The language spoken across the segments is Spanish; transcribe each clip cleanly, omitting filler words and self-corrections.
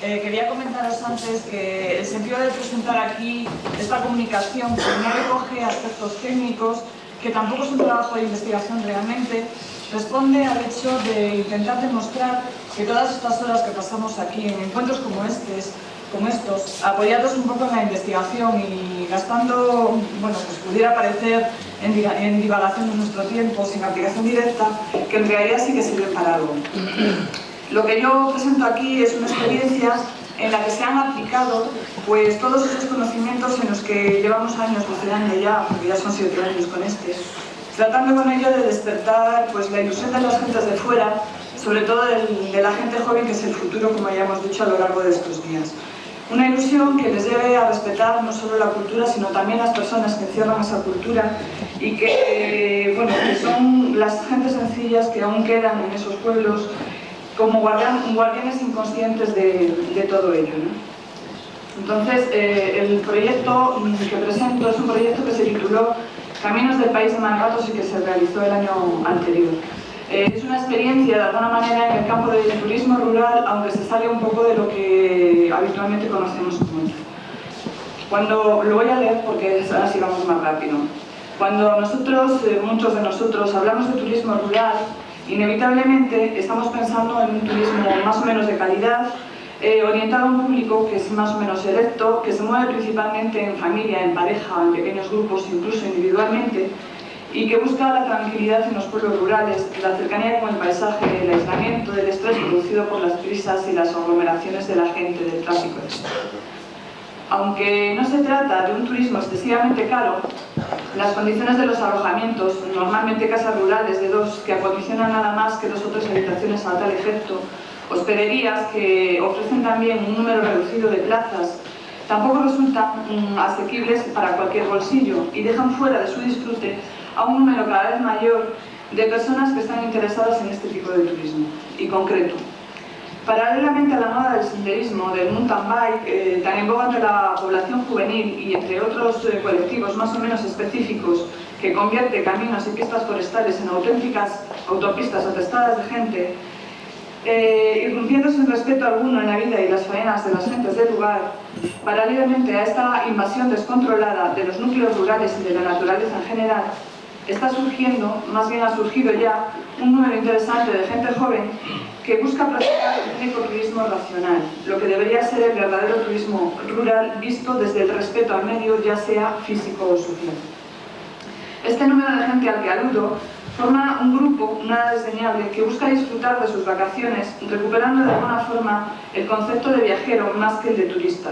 Quería comentaros antes que el sentido de presentar aquí esta comunicación que no recoge aspectos técnicos, que tampoco es un trabajo de investigación realmente, responde al hecho de intentar demostrar que todas estas horas que pasamos aquí en encuentros como estos, apoyados un poco en la investigación y gastando, bueno, pues pudiera parecer en divagación de nuestro tiempo, sin aplicación directa, que en realidad sí que sirve para algo. Lo que yo presento aquí es una experiencia en la que se han aplicado pues, todos esos conocimientos en los que llevamos años buceando ya, porque ya son 7 años con tratando con ello de despertar pues, la ilusión de las gentes de fuera, sobre todo de la gente joven, que es el futuro, como ya hemos dicho a lo largo de estos días. Una ilusión que les lleve a respetar no solo la cultura, sino también las personas que encierran esa cultura y que, bueno, que son las gentes sencillas que aún quedan en esos pueblos como guardianes inconscientes de todo ello, ¿no? Entonces, el proyecto que presento es un proyecto que se tituló Caminos del País de Maragatos y que se realizó el año anterior. Es una experiencia, de alguna manera, en el campo del turismo rural, aunque se sale un poco de lo que habitualmente conocemos como tal. Cuando lo voy a leer porque así vamos más rápido. Cuando nosotros, muchos de nosotros, hablamos de turismo rural, inevitablemente estamos pensando en un turismo más o menos de calidad, orientado a un público que es más o menos selecto, que se mueve principalmente en familia, en pareja, en pequeños grupos, incluso individualmente, y que busca la tranquilidad en los pueblos rurales, la cercanía con el paisaje, el aislamiento del estrés producido por las prisas y las aglomeraciones de la gente, del tráfico, etc. Aunque no se trata de un turismo excesivamente caro, las condiciones de los alojamientos, normalmente casas rurales de 2 que acondicionan nada más que 2 o 3 habitaciones a tal efecto, hospederías que ofrecen también un número reducido de plazas, tampoco resultan asequibles para cualquier bolsillo y dejan fuera de su disfrute a un número cada vez mayor de personas que están interesadas en este tipo de turismo. Y concreto, paralelamente a la moda del senderismo, del mountain bike, tan en boga entre la población juvenil y entre otros colectivos más o menos específicos, que convierte caminos y pistas forestales en auténticas autopistas atestadas de gente, irrumpiendo sin respeto alguno en la vida y las faenas de las gentes del lugar, paralelamente a esta invasión descontrolada de los núcleos rurales y de la naturaleza en general, está surgiendo, más bien ha surgido ya, un número interesante de gente joven que busca practicar un ecoturismo racional, lo que debería ser el verdadero turismo rural visto desde el respeto al medio, ya sea físico o social. Este número de gente al que aludo forma un grupo nada desdeñable que busca disfrutar de sus vacaciones, recuperando de alguna forma el concepto de viajero más que el de turista.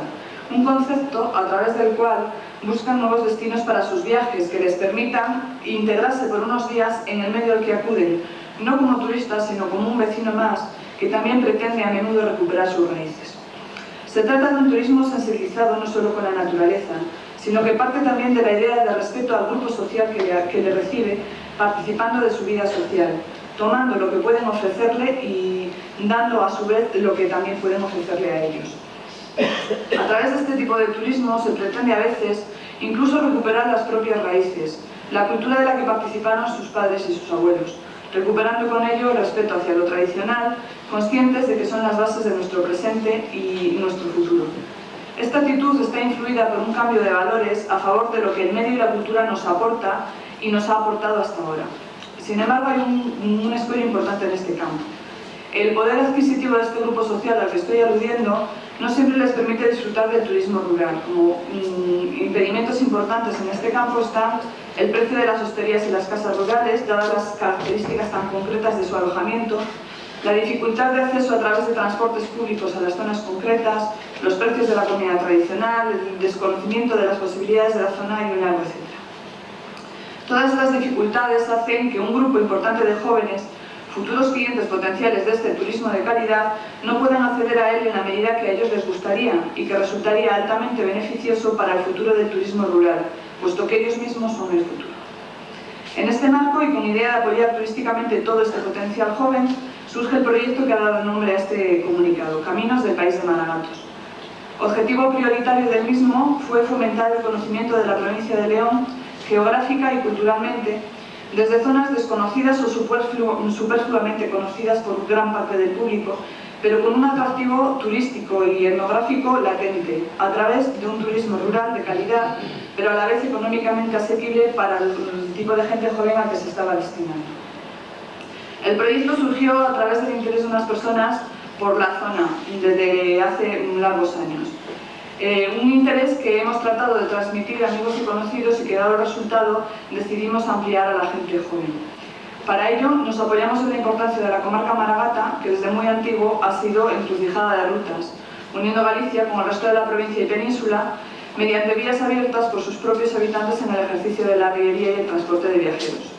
Un concepto a través del cual buscan nuevos destinos para sus viajes que les permitan integrarse por unos días en el medio al que acuden, no como turistas, sino como un vecino más que también pretende a menudo recuperar sus raíces. Se trata de un turismo sensibilizado no solo con la naturaleza, sino que parte también de la idea de respeto al grupo social que le recibe, participando de su vida social, tomando lo que pueden ofrecerle y dando a su vez lo que también pueden ofrecerle a ellos. A través de este tipo de turismo se pretende a veces incluso recuperar las propias raíces, la cultura de la que participaron sus padres y sus abuelos, recuperando con ello el respeto hacia lo tradicional, conscientes de que son las bases de nuestro presente y nuestro futuro. Esta actitud está influida por un cambio de valores a favor de lo que el medio y la cultura nos aporta y nos ha aportado hasta ahora. Sin embargo, hay un escollo importante en este campo. El poder adquisitivo de este grupo social al que estoy aludiendo no siempre les permite disfrutar del turismo rural. Como impedimentos importantes en este campo están el precio de las hosterías y las casas rurales, dadas las características tan concretas de su alojamiento, la dificultad de acceso a través de transportes públicos a las zonas concretas, los precios de la comida tradicional, el desconocimiento de las posibilidades de la zona y un largo etcétera. Todas estas dificultades hacen que un grupo importante de jóvenes, futuros clientes potenciales de este turismo de calidad, no puedan acceder a él en la medida que a ellos les gustaría y que resultaría altamente beneficioso para el futuro del turismo rural, puesto que ellos mismos son el futuro. En este marco y con idea de apoyar turísticamente todo este potencial joven, surge el proyecto que ha dado nombre a este comunicado, Caminos del País de Maragatos. Objetivo prioritario del mismo fue fomentar el conocimiento de la provincia de León, geográfica y culturalmente, desde zonas desconocidas o superfluamente conocidas por gran parte del público, pero con un atractivo turístico y etnográfico latente, a través de un turismo rural de calidad, pero a la vez económicamente asequible para el tipo de gente joven a que se estaba destinando. El proyecto surgió a través del interés de unas personas por la zona desde hace largos años. Un interés que hemos tratado de transmitir a amigos y conocidos y que, dado el resultado, decidimos ampliar a la gente joven. Para ello, nos apoyamos en la importancia de la comarca Maragatta, que desde muy antiguo ha sido encrucijada de rutas, uniendo Galicia con el resto de la provincia y península mediante vías abiertas por sus propios habitantes en el ejercicio de la arriería y el transporte de viajeros.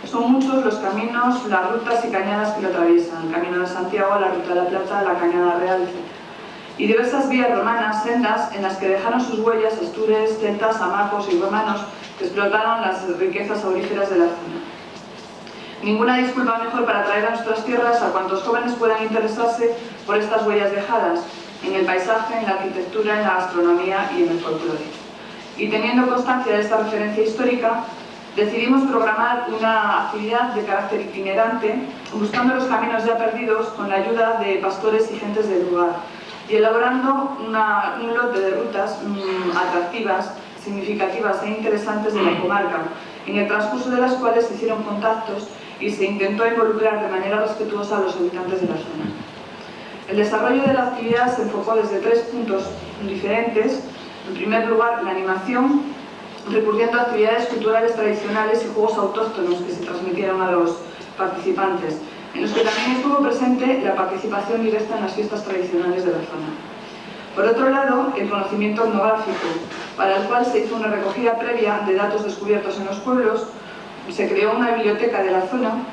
Son muchos los caminos, las rutas y cañadas que lo atraviesan: el Camino de Santiago, la Ruta de la Plata, la Cañada Real, etc. Y diversas vías romanas, sendas, en las que dejaron sus huellas astures, celtas, amacos y romanos que explotaron las riquezas auríferas de la zona. Ninguna disculpa mejor para traer a nuestras tierras a cuantos jóvenes puedan interesarse por estas huellas dejadas, en el paisaje, en la arquitectura, en la gastronomía y en el folclore. Y teniendo constancia de esta referencia histórica, decidimos programar una actividad de carácter itinerante, buscando los caminos ya perdidos con la ayuda de pastores y gentes del lugar, y elaborando un lote de rutas atractivas, significativas e interesantes de la comarca, en el transcurso de las cuales se hicieron contactos y se intentó involucrar de manera respetuosa a los habitantes de la zona. El desarrollo de la actividad se enfocó desde 3 puntos diferentes. En primer lugar, la animación, recurriendo a actividades culturales tradicionales y juegos autóctonos que se transmitieron a los participantes, en los que también estuvo presente la participación directa en las fiestas tradicionales de la zona. Por otro lado, el conocimiento etnográfico, para el cual se hizo una recogida previa de datos descubiertos en los pueblos, se creó una biblioteca de la zona,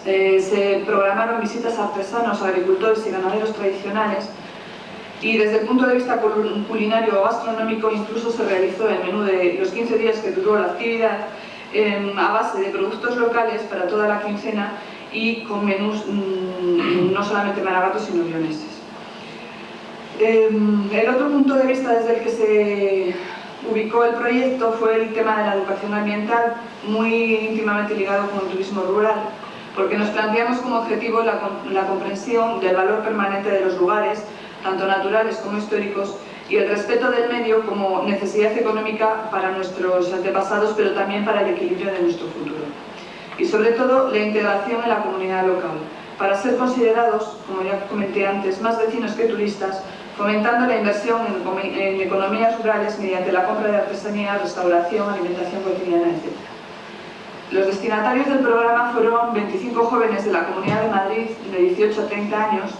se programaron visitas a artesanos, agricultores y ganaderos tradicionales, y desde el punto de vista culinario o gastronómico incluso se realizó el menú de los 15 días que duró la actividad a base de productos locales para toda la quincena y con menús no solamente maragatos sino leoneses. El otro punto de vista desde el que se ubicó el proyecto fue el tema de la educación ambiental, muy íntimamente ligado con el turismo rural, porque nos planteamos como objetivo la comprensión del valor permanente de los lugares, tanto naturales como históricos, y el respeto del medio como necesidad económica para nuestros antepasados, pero también para el equilibrio de nuestro futuro. Y sobre todo, la integración en la comunidad local, para ser considerados, como ya comenté antes, más vecinos que turistas, fomentando la inversión en economías rurales mediante la compra de artesanía, restauración, alimentación cotidiana, etc. Los destinatarios del programa fueron 25 jóvenes de la Comunidad de Madrid de 18 a 30 años,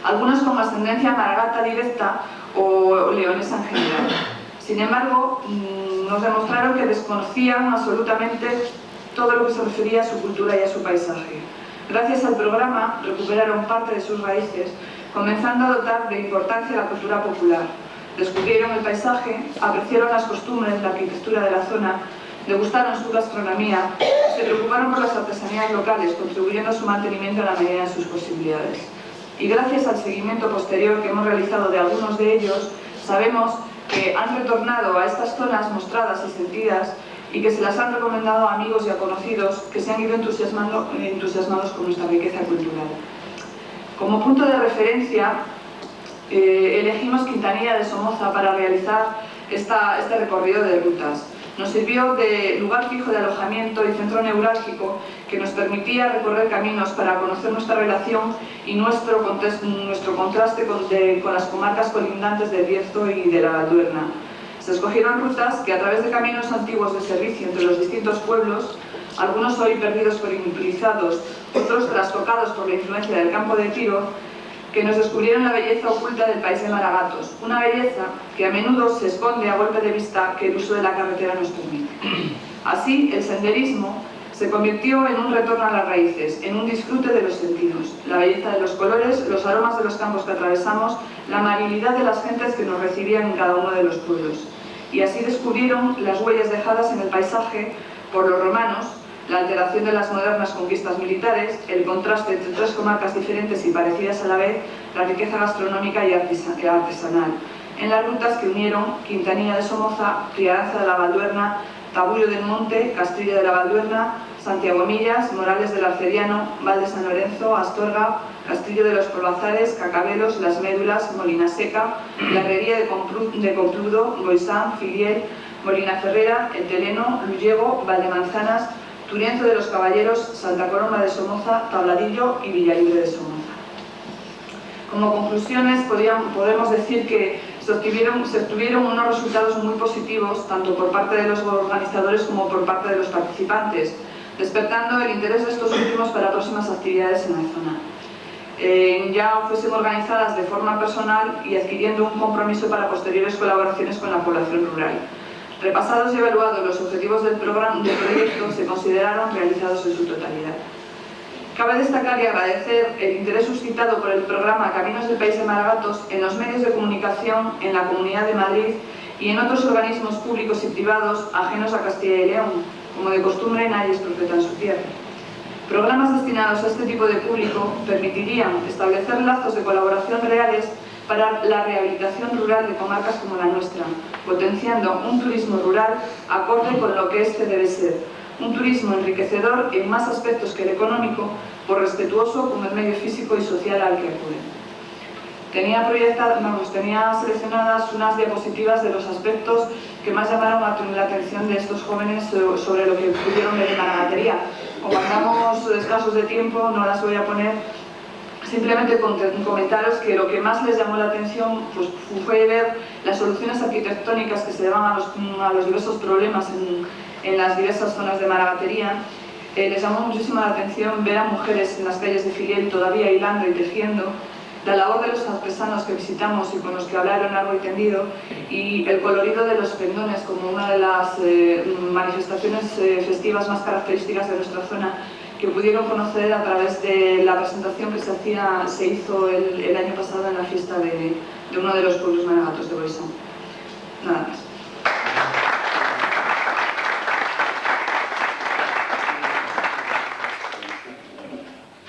algunos con ascendencia maragatta directa o leonesa en general. Sin embargo, nos demostraron que desconocían absolutamente todo lo que se refería a su cultura y a su paisaje. Gracias al programa recuperaron parte de sus raíces, comenzando a dotar de importancia la cultura popular. Descubrieron el paisaje, apreciaron las costumbres, la arquitectura de la zona, degustaron su gastronomía, se preocuparon por las artesanías locales, contribuyendo a su mantenimiento en la medida de sus posibilidades. Y gracias al seguimiento posterior que hemos realizado de algunos de ellos, sabemos que han retornado a estas zonas mostradas y sentidas y que se las han recomendado a amigos y a conocidos que se han ido entusiasmados con nuestra riqueza cultural. Como punto de referencia, elegimos Quintanilla de Somoza para realizar este recorrido de rutas. Nos sirvió de lugar fijo de alojamiento y centro neurálgico que nos permitía recorrer caminos para conocer nuestra relación y nuestro contraste con las comarcas colindantes del Bierzo y de la Valduerna. Se escogieron rutas que, a través de caminos antiguos de servicio entre los distintos pueblos, algunos hoy perdidos por inutilizados, otros trastocados por la influencia del campo de tiro, que nos descubrieron la belleza oculta del país de Maragatos, una belleza que a menudo se esconde a golpe de vista que el uso de la carretera nos permite. Así, el senderismo se convirtió en un retorno a las raíces, en un disfrute de los sentidos, la belleza de los colores, los aromas de los campos que atravesamos, la amabilidad de las gentes que nos recibían en cada uno de los pueblos. Y así descubrieron las huellas dejadas en el paisaje por los romanos, la alteración de las modernas conquistas militares, el contraste entre 3 comarcas diferentes y parecidas a la vez, la riqueza gastronómica y artesanal, en las rutas que unieron Quintanilla de Somoza, Criaranza de la Valduerna, Tabullo del Monte, Castilla de la Valduerna, Santiago Millas, Morales del Arcediano, Val de San Lorenzo, Astorga, Castillo de los Corbazares, Cacabelos, Las Médulas, Molina Seca, la Herrería de Compludo, Boisán, Filiel, Molina Ferrera, El Teleno, Llullego, Valdemanzanas, Turienzo de los Caballeros, Santa Coloma de Somoza, Tabladillo y Villalibre de Somoza. Como conclusiones, podemos decir que se obtuvieron unos resultados muy positivos, tanto por parte de los organizadores como por parte de los participantes, despertando el interés de estos últimos para próximas actividades en la zona. Ya fuesen organizadas de forma personal y adquiriendo un compromiso para posteriores colaboraciones con la población rural. Repasados y evaluados los objetivos del proyecto, se consideraron realizados en su totalidad. Cabe destacar y agradecer el interés suscitado por el programa Caminos del País de Maragatos en los medios de comunicación, en la Comunidad de Madrid y en otros organismos públicos y privados ajenos a Castilla y León, como de costumbre nadie es profeta en su tierra. Programas destinados a este tipo de público permitirían establecer lazos de colaboración reales para la rehabilitación rural de comarcas como la nuestra, potenciando un turismo rural acorde con lo que este debe ser. Un turismo enriquecedor en más aspectos que el económico, por respetuoso con el medio físico y social al que acude. Tenía seleccionadas unas diapositivas de los aspectos que más llamaron la atención de estos jóvenes sobre lo que pudieron ver en la ganadería. Como andamos escasos de tiempo, no las voy a poner. Simplemente comentaros que lo que más les llamó la atención pues, fue ver las soluciones arquitectónicas que se daban a los diversos problemas en las diversas zonas de maragatería. Les llamó muchísimo la atención ver a mujeres en las calles de Filiel todavía hilando y tejiendo, la labor de los artesanos que visitamos y con los que hablaron largo y tendido, y el colorido de los pendones como una de las manifestaciones festivas más características de nuestra zona, que pudieron conocer a través de la presentación que se hizo el año pasado en la fiesta de uno de los pueblos maragatos de Boisán. Nada más.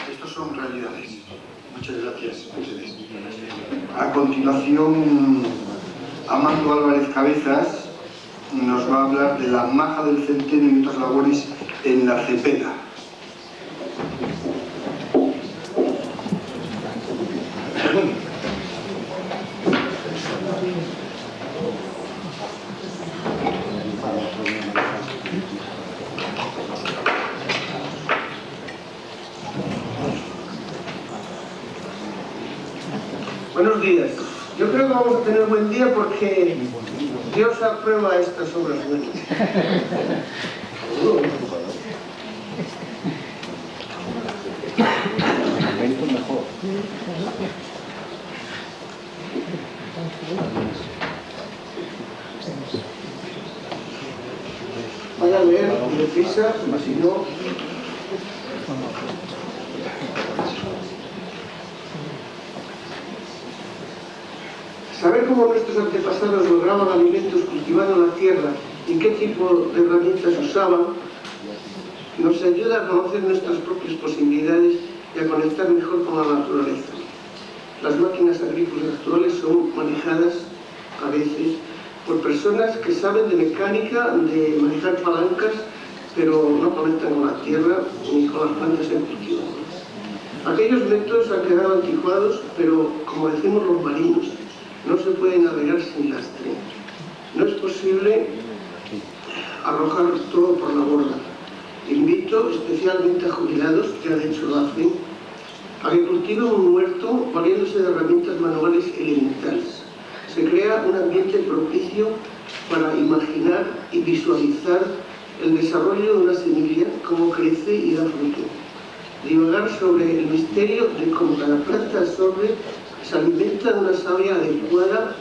Estos son realidades. Muchas gracias, Mercedes. A continuación, Amando Álvarez Cabezas nos va a hablar de la maja del centeno y otras labores en la Cepeda. Buenos días. Yo creo que vamos a tener buen día porque Dios aprueba estas obras buenas. Vaya a ver, deprisa, si no... Saber cómo nuestros antepasados lograban alimentos cultivando la tierra y qué tipo de herramientas usaban nos ayuda a conocer nuestras propias posibilidades y a conectar mejor con la naturaleza. Las máquinas agrícolas actuales son manejadas a veces por personas que saben de mecánica, de manejar palancas, pero no conectan con la tierra ni con las plantas en cultivo. Aquellos métodos han quedado anticuados, pero como decimos los marinos, no se puede navegar sin lastre. No es posible arrojar todo por la borda. Invito especialmente a jubilados, que de hecho lo hacen, a que cultiven un huerto valiéndose de herramientas manuales elementales. Se crea un ambiente propicio para imaginar y visualizar el desarrollo de una semilla, cómo crece y da fruto. Divagar sobre el misterio de cómo cada planta absorbe, se alimenta de una savia adecuada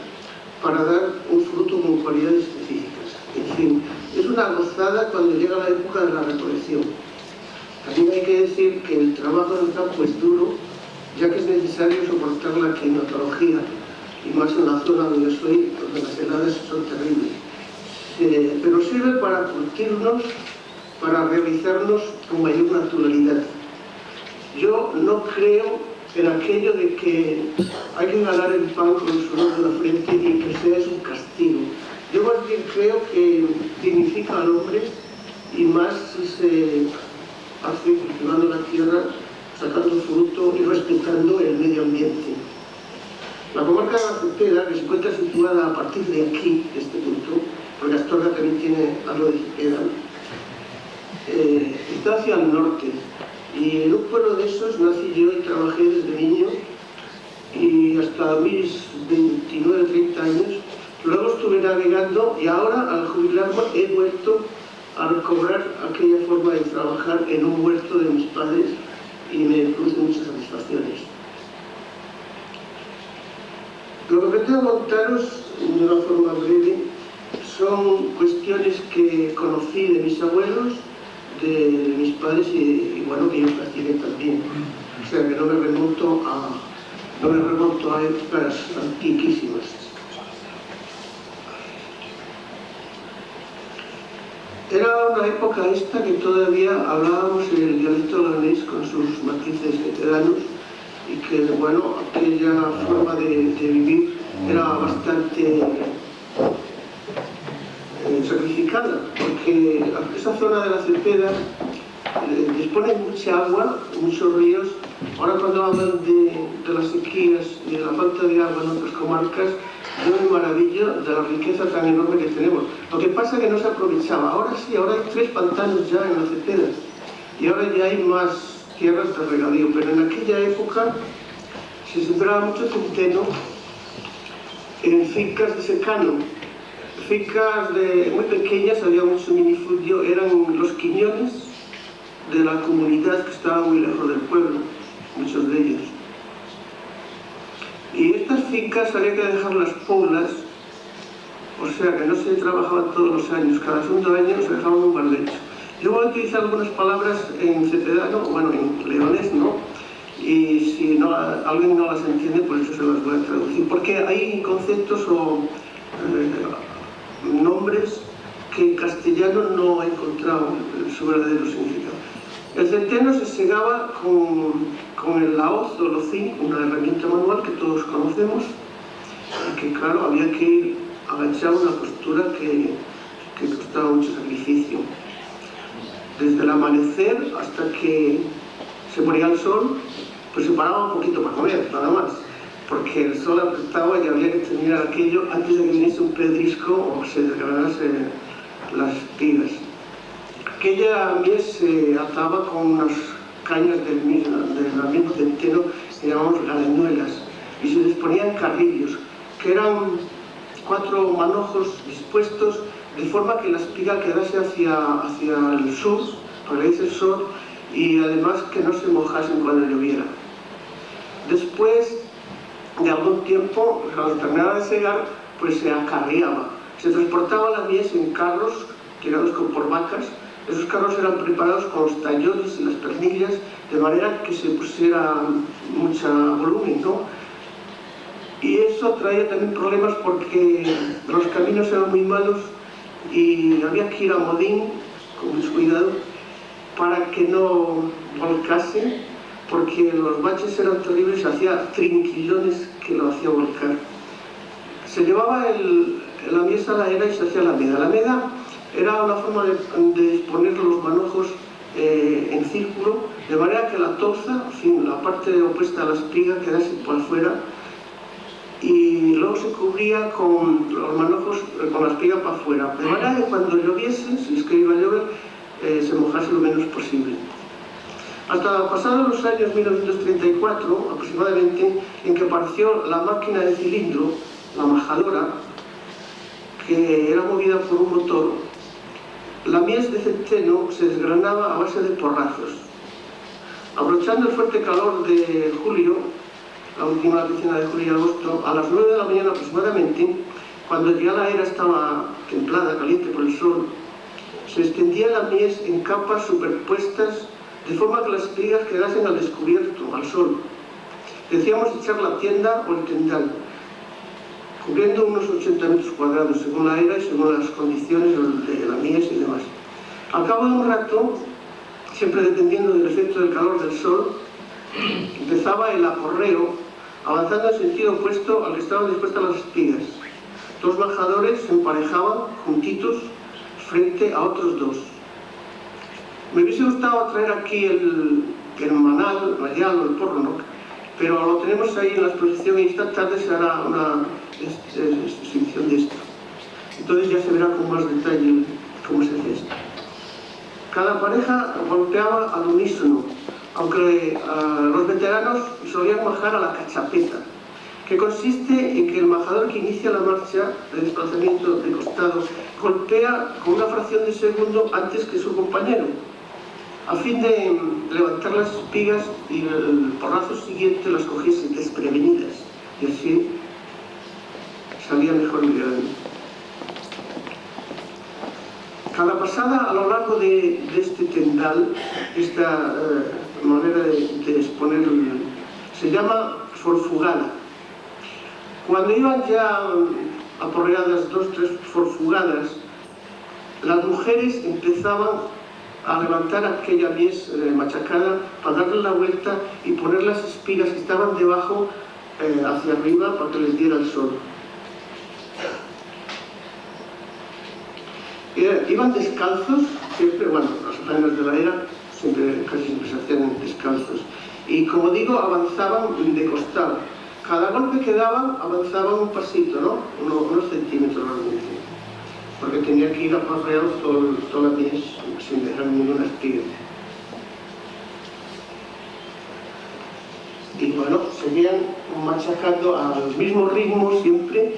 para dar un fruto con cualidades específicas. En fin, es una gozada cuando llega la época de la recolección. También hay que decir que el trabajo en el campo es duro, ya que es necesario soportar la climatología, y más en la zona donde soy, donde las heladas son terribles. Pero sirve para curtirnos, para realizarnos con mayor naturalidad. Yo no creo en aquello de que hay que ganar el pan con el sudor de la frente y que sea es un castigo. Yo más bien creo que dignifica al hombre y más si se hace cultivando la tierra sacando fruto y respetando el medio ambiente. La comarca de la Cepeda, que se encuentra situada a partir de aquí, de este punto, porque Astorga también tiene algo de Cepeda, está hacia el norte. Y en un pueblo de esos nací yo y trabajé desde niño, y hasta mis 29 o 30 años. Luego estuve navegando y ahora, al jubilarme, he vuelto a recobrar aquella forma de trabajar en un huerto de mis padres y me produce muchas satisfacciones. Lo que pretendo contaros de una forma breve son cuestiones que conocí de mis abuelos, de mis padres y bueno, que yo practiqué también. O sea que no me remonto a épocas antiquísimas. Era una época esta que todavía hablábamos el dialecto leonés con sus matices cepedanos y que, bueno, aquella forma de vivir era bastante sacrificada, porque esa zona de la Cepeda dispone de mucha agua, muchos ríos. Ahora cuando hablan de las sequías y de la falta de agua en otras comarcas, yo me maravillo de la riqueza tan enorme que tenemos. Lo que pasa es que no se aprovechaba. Ahora sí, ahora hay 3 pantanos ya en la Cepeda y ahora ya hay más tierras de regadío, pero en aquella época se sembraba mucho centeno en fincas de secano. Fincas muy pequeñas, había mucho minifundio, eran los quiñones de la comunidad que estaba muy lejos del pueblo, muchos de ellos. Y estas fincas había que dejarlas poblas, o sea que no se trabajaban todos los años, cada segundo año se dejaban un barbecho. Yo voy a utilizar algunas palabras en cepedano, bueno, en leonés no, y si no, alguien no las entiende, pues eso se las voy a traducir, porque hay conceptos o nombres que en castellano no he encontrado su verdadero significado. El centeno se segaba con el lahoz o locín, una herramienta manual que todos conocemos, y que claro, había que ir agachado, una postura que costaba mucho sacrificio. Desde el amanecer hasta que se ponía el sol, pues se paraba un poquito para comer, nada más, porque el sol apretaba y había que terminar aquello antes de que viniese un pedrisco o se desgranase las espigas. Aquella mies se ataba con unas cañas del mismo centeno que llamamos galeñuelas y se les ponían carrillos, que eran 4 manojos dispuestos de forma que la espiga quedase hacia el sur, para irse el sol, y además que no se mojasen cuando lloviera. Después de algún tiempo, cuando terminaba de segar, pues se acarreaba. Se transportaba la mies en carros tirados por vacas. Esos carros eran preparados con los tallones y las pernillas, de manera que se pusiera mucho volumen, ¿no? Y eso traía también problemas porque los caminos eran muy malos y había que ir a modín, con mucho cuidado, para que no volcase, porque los baches eran terribles, hacía trinquillones que lo hacía volcar. Se llevaba la mies a la era y se hacía la meda. La meda era una forma de disponer los manojos en círculo, de manera que la toza, en fin, la parte opuesta a la espiga, quedase por afuera, y luego se cubría con los manojos con la espiga para afuera, de manera que cuando lloviese, si es que iba a llover, se mojase lo menos posible. Hasta pasados los años 1934, aproximadamente, en que apareció la máquina de cilindro, la majadora, que era movida por un motor, la mies de centeno se desgranaba a base de porrazos. Aprovechando el fuerte calor de julio, la última quincena de julio y agosto, a las 9 de la mañana aproximadamente, cuando ya la era estaba templada, caliente por el sol, se extendía la mies en capas superpuestas de forma que las espigas quedasen al descubierto, al sol. Decíamos echar la tienda o el tendal, cubriendo unos 80 metros cuadrados, según la era y según las condiciones de la mies y demás. Al cabo de un rato, siempre dependiendo del efecto del calor del sol, empezaba el aporreo, avanzando en sentido opuesto al que estaban dispuestas las espigas. 2 majadores se emparejaban juntitos frente a otros 2. Me hubiese gustado traer aquí el el manal, el mayal o el porro, ¿no? Pero lo tenemos ahí en la exposición y esta tarde se hará una exhibición de esto. Entonces ya se verá con más detalle cómo se hace esto. Cada pareja golpeaba al unísono, aunque los veteranos solían majar a la cachapeta, que consiste en que el majador que inicia la marcha de desplazamiento de costado golpea con una fracción de segundo antes que su compañero, a fin de levantar las espigas y el porrazo siguiente las cogiese desprevenidas, y así salía mejor el grano. Cada pasada a lo largo de este tendal, esta manera de exponer, se llama forfugada. Cuando iban ya aporreadas 2 o 3 forfugadas, las mujeres empezaban a levantar aquella mies machacada para darle la vuelta y poner las espigas que estaban debajo hacia arriba para que les diera el sol. Iban descalzos, siempre, bueno, las faenas de la era casi siempre se hacían descalzos. Y como digo, avanzaban de costado. Cada golpe que daban, avanzaban un pasito, ¿no? Unos centímetros realmente. Porque tenía que ir aporreados toda la mies sin dejar ninguna espiga. Y bueno, seguían machacando a los mismos ritmos siempre,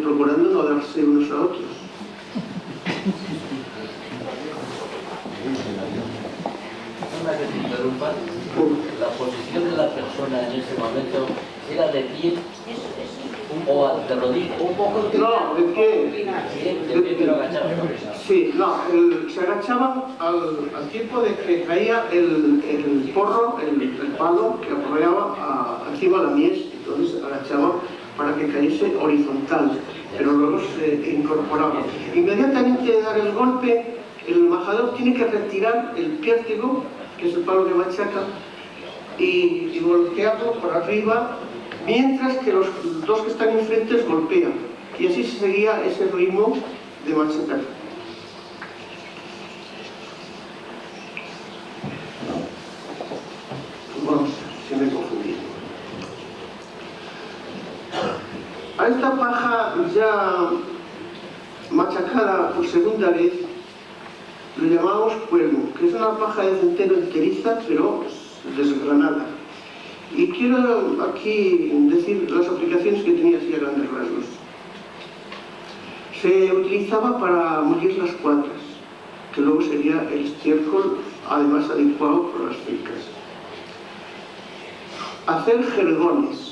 procurando no darse unos a otros. Que te interrumpa, la posición de la persona en ese momento era de pie o de rodillas. Un poco, no, ¿de qué? De pie pero agachado. Sí, no, se agachaban al tiempo de que caía el porro, el palo que aporreaba encima de la mies, entonces agachaban para que cayese horizontal, pero luego se incorporaba. Inmediatamente de dar el golpe, el majador tiene que retirar el piértigo, que es el palo que machaca, y voltearlo por arriba, mientras que los 2 que están enfrente golpean. Y así se seguía ese ritmo de machacar. Bueno, se me confundí. A esta paja ya machacada por segunda vez, lo llamamos cuerno, que es una paja de centeno enteriza, pero desgranada. Y quiero aquí decir las aplicaciones que tenía así a grandes rasgos. Se utilizaba para mullir las cuadras, que luego sería el estiércol, además adecuado por las fincas. Hacer jergones.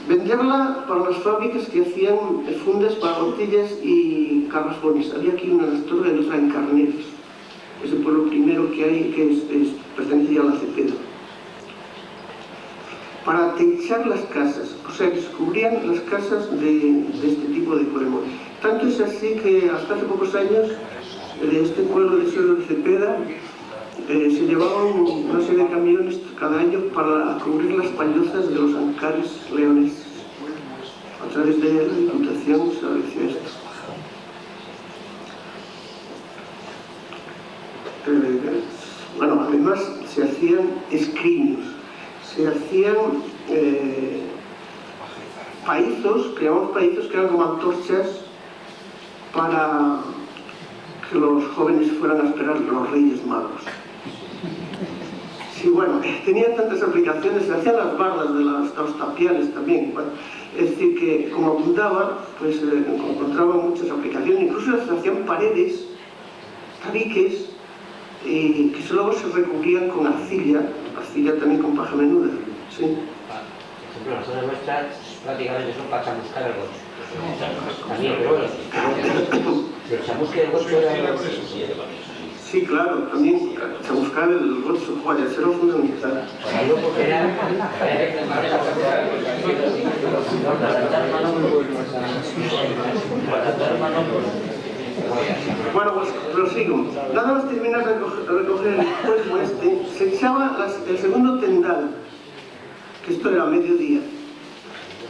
Venderla para las fábricas que hacían fundas para botellas y carrafones. Había aquí una en Astorga y otra en Carneros. Es el pueblo primero que hay, que pertenece a la Cepeda. Para techar las casas, o sea, descubrían las casas de este tipo de pueblo. Tanto es así que hasta hace pocos años de este pueblo de suelo de Cepeda se llevaban una serie de camiones cada año para cubrir las pallozas de los ancares leoneses. A través de la Diputación se estableció esto. Bueno, además se hacían escriños, se hacían paizos, que llamamos paizos, que eran como antorchas para que los jóvenes fueran a esperar los Reyes Magos. Sí, bueno, tenían tantas aplicaciones, se hacían las bardas de los tapiales también. Bueno, es decir, que como abundaba, pues encontraban muchas aplicaciones, incluso se hacían paredes, tabiques, que luego se recubrían con arcilla también con paja menuda. ¿Sí? Por ejemplo, las zonas nuestras prácticamente son para chamuscar el gocho. También, pero bueno, el chamusque del gocho era... Sí, claro, también chamuscar el gocho, joder, eso era fundamental. Digo porque era... Bueno, pues prosigo. Nada más terminar de recoger el cuerpo se echaba el segundo tendal, que esto era mediodía,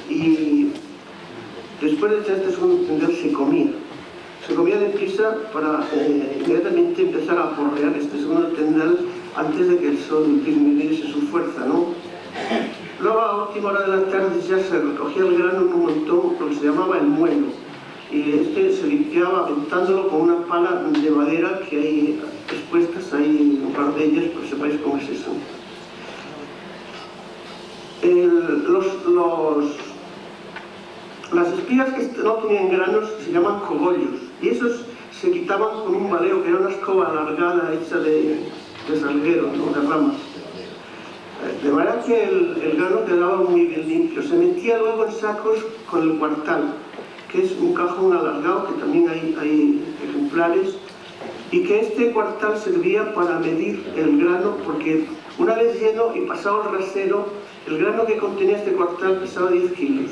y después de echar este segundo tendal se comía deprisa para inmediatamente empezar a aporrear este segundo tendal antes de que el sol disminuyese su fuerza, ¿no? Luego a última hora de la tarde ya se recogía el grano en un montón, lo que se llamaba el muelo, y se limpiaba aventándolo con una pala de madera que hay expuestas, hay un par de ellas, para que sepáis cómo es eso. Las espigas que no tenían granos se llaman cogollos, y esos se quitaban con un baleo, que era una escoba alargada hecha de salguero, ¿no? De ramas. De manera que el grano quedaba muy bien limpio. Se metía luego en sacos con el cuartal, que es un cajón alargado, que también hay ejemplares, y que este cuartal servía para medir el grano, porque una vez lleno y pasado el rasero, el grano que contenía este cuartal pesaba 10 kilos.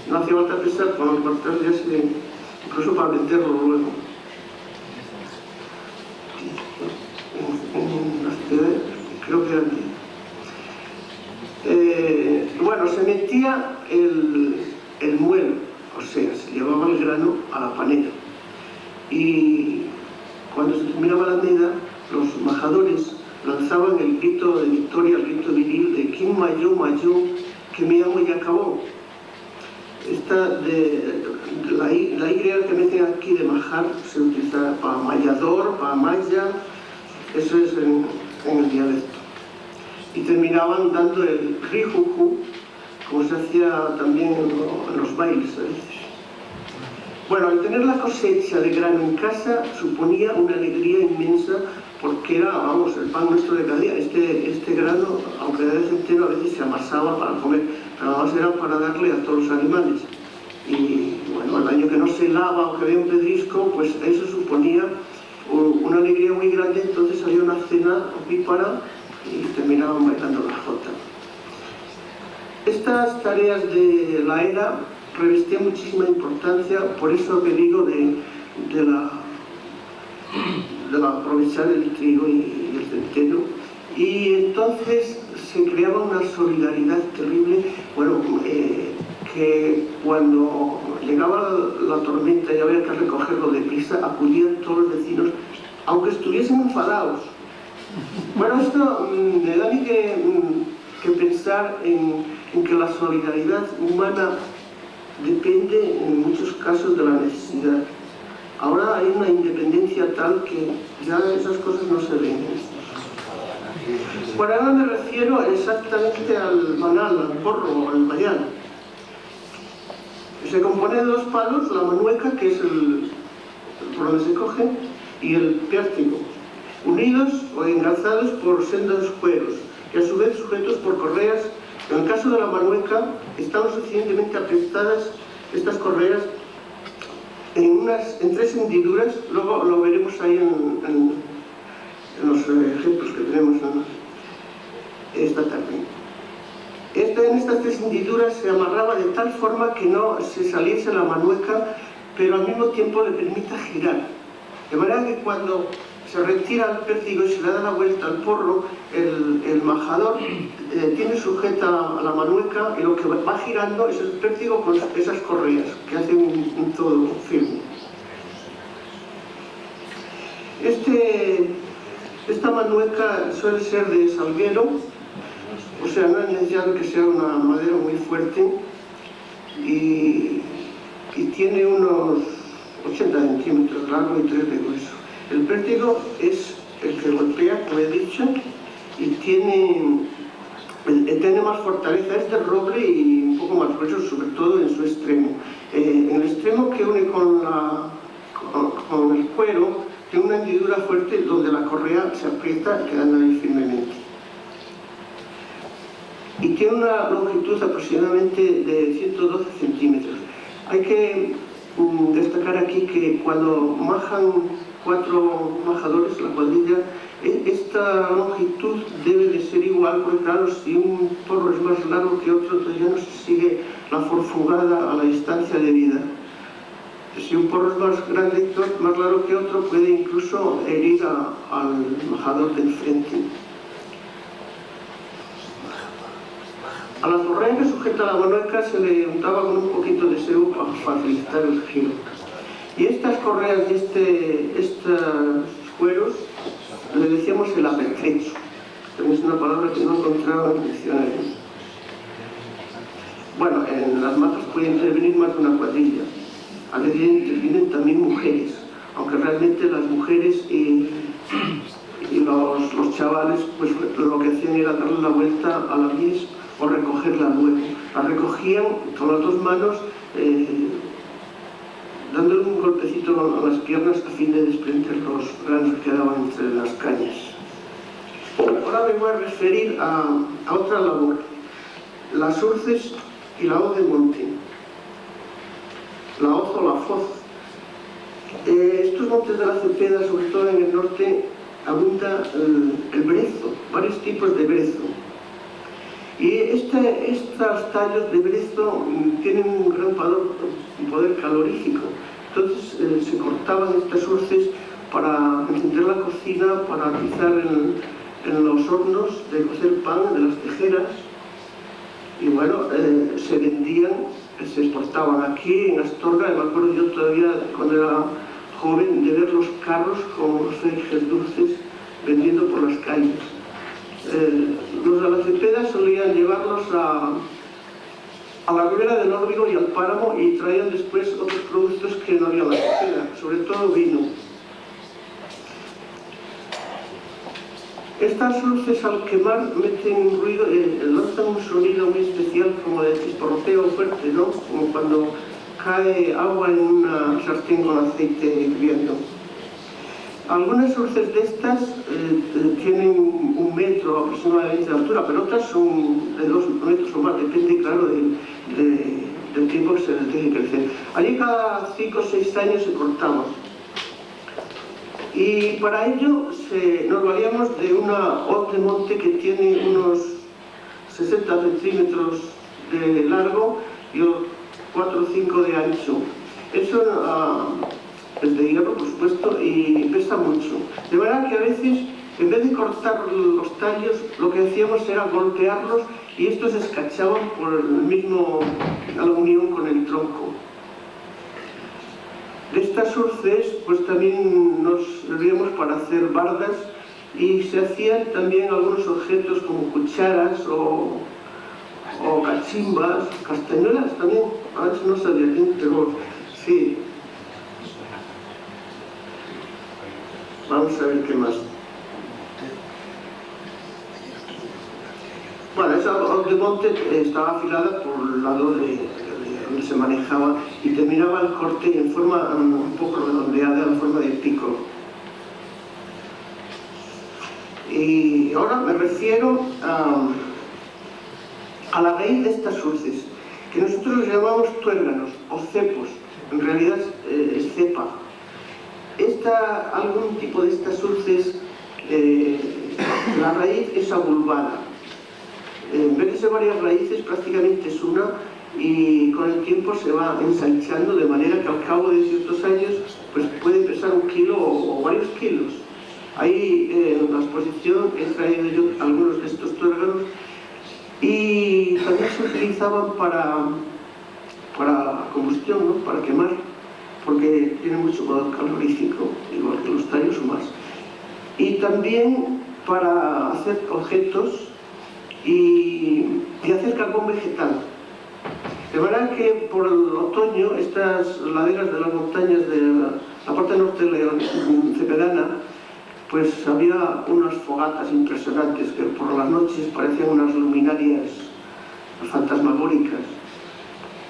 No hacía falta pesar, con el cuartal ya se... incluso para venderlo luego. En las ciudades, creo que era aquí. Bueno, se metía el muelo, o sea, se llevaba el grano a la panera. Y cuando se terminaba la meda, los majadores lanzaban el grito de victoria, el grito viril de «Quin Mayó, Mayó, que me amo y acabó». Esta la Y que meten aquí de majar se utiliza para mallador, para malla, eso es en el dialecto. Y terminaban dando el rijuju, como se hacía también en los bailes a veces. Bueno, al tener la cosecha de grano en casa suponía una alegría inmensa, porque era, vamos, el pan nuestro de cada día. Este grano, aunque de vez entero, a veces se amasaba para comer, pero además era para darle a todos los animales. Y bueno, el año que no se lava o que había un pedrisco, pues eso suponía una alegría muy grande. Entonces había una cena opípara y terminaban bailando la jota. Estas tareas de la era revestían muchísima importancia, por eso que digo de aprovechar el trigo y el centeno, y entonces se creaba una solidaridad terrible. Bueno, que cuando llegaba la tormenta y había que recogerlo deprisa, acudían todos los vecinos, aunque estuviesen enfadados. Bueno, esto me da a mí que pensar en que la solidaridad humana depende en muchos casos de la necesidad. Ahora hay una independencia tal que ya esas cosas no se ven. Por ahora me refiero exactamente al manal, al porro, al mayal. Se compone de dos palos, la manueca, que es por donde se coge, y el pértigo, unidos o engarzados por sendos cueros, que a su vez sujetos por correas. En el caso de la manueca, están lo suficientemente apretadas estas correas en 3 hendiduras, luego lo veremos ahí en los ejemplos que tenemos esta tarde. En estas 3 hendiduras se amarraba de tal forma que no se saliese la manueca, pero al mismo tiempo le permita girar. De manera que cuando se retira el pértigo y se le da la vuelta al porro, el majador tiene sujeta a la manueca, y lo que va girando es el pértigo con esas correas que hacen un todo firme. Esta manueca suele ser de salguero, o sea, no es necesario que sea una madera muy fuerte, y tiene unos 80 centímetros largo y 3 de grueso. El pértigo es el que golpea, como he dicho, y tiene más fortaleza. Es de roble y un poco más grueso, sobre todo en su extremo. En el extremo que une con el cuero, tiene una hendidura fuerte donde la correa se aprieta, quedando ahí firmemente. Y tiene una longitud aproximadamente de 112 centímetros. Hay que destacar aquí que cuando majan 4 majadores, la cuadrilla, esta longitud debe de ser igual, porque claro, si un porro es más largo que otro, entonces ya no se sigue la forfugada a la distancia debida. Si un porro es más grande, más largo que otro, puede incluso herir al majador del frente. A la correa que sujeta la manueca se le untaba con un poquito de sebo para facilitar el giro. Y estas correas y estos cueros le decíamos el apertrecho. También es una palabra que no encontraba en el diccionario. Bueno, en las matas puede intervenir más de una cuadrilla. A veces intervienen también mujeres, aunque realmente las mujeres y los chavales pues lo que hacían era darle la vuelta a la mies o recogerla luego. La recogían con las dos manos, dándole un golpecito a las piernas a fin de desprender los granos que quedaban entre las cañas. Ahora me voy a referir a otra labor, las urces y la hoz de monte. La hoz o la foz. Estos montes de la Cepeda, sobre todo en el norte, abunda el brezo, varios tipos de brezo. Y estos tallos de brezo tienen un gran poder calorífico. Entonces se cortaban estas urces para encender la cocina, para utilizar en los hornos de cocer pan, de las tejeras. Y bueno, se vendían, se exportaban. Aquí en Astorga, me acuerdo yo todavía cuando era joven de ver los carros con los fenjes dulces vendiendo por las calles. Los de la Cepeda solían llevarlos a la ribera del Órbigo y al páramo y traían después otros productos que no había en la Cepeda, sobre todo vino. Estas luces al quemar meten un ruido, lanzan un sonido muy especial como de chisporroteo fuerte, ¿no? Como cuando cae agua en una sartén con aceite hirviendo. Algunas luces de estas tienen 1 metro aproximadamente de altura, pero otras son de 2 metros o más, depende, claro, del tiempo que se les deje crecer. Allí cada 5 o 6 años se cortaban. Y para ello nos valíamos de una hoz de monte que tiene unos 60 centímetros de largo y 4 o 5 de ancho. Eso es de hierro, por supuesto, y pesa mucho. De manera que a veces, en vez de cortar los tallos, lo que hacíamos era golpearlos y estos se escachaban por la unión con el tronco. De estas urces, pues también nos servíamos para hacer bardas y se hacían también algunos objetos como cucharas o cachimbas, castañuelas también. A veces no sabía bien, pero sí. Vamos a ver qué más. Bueno, esa hoz de monte estaba afilada por el lado de donde se manejaba y terminaba el corte en forma un poco redondeada, en forma de pico. Y ahora me refiero a la raíz de estas urces, que nosotros llamamos tuérganos o cepos, en realidad es cepa. Algún tipo de estas urces, la raíz es abulbada. En vez de ser varias raíces, prácticamente es una, y con el tiempo se va ensanchando de manera que al cabo de ciertos años pues puede pesar 1 kilo o varios kilos. Ahí en la exposición he traído yo algunos de estos tuérganos y también se utilizaban para combustión, ¿no? Para quemar, porque tiene mucho poder calorífico, igual que los tallos o más. Y también para hacer objetos y hacer carbón vegetal. De manera que por el otoño estas laderas de las montañas de la parte norte cepedana, pues había unas fogatas impresionantes que por las noches parecían unas luminarias fantasmagóricas.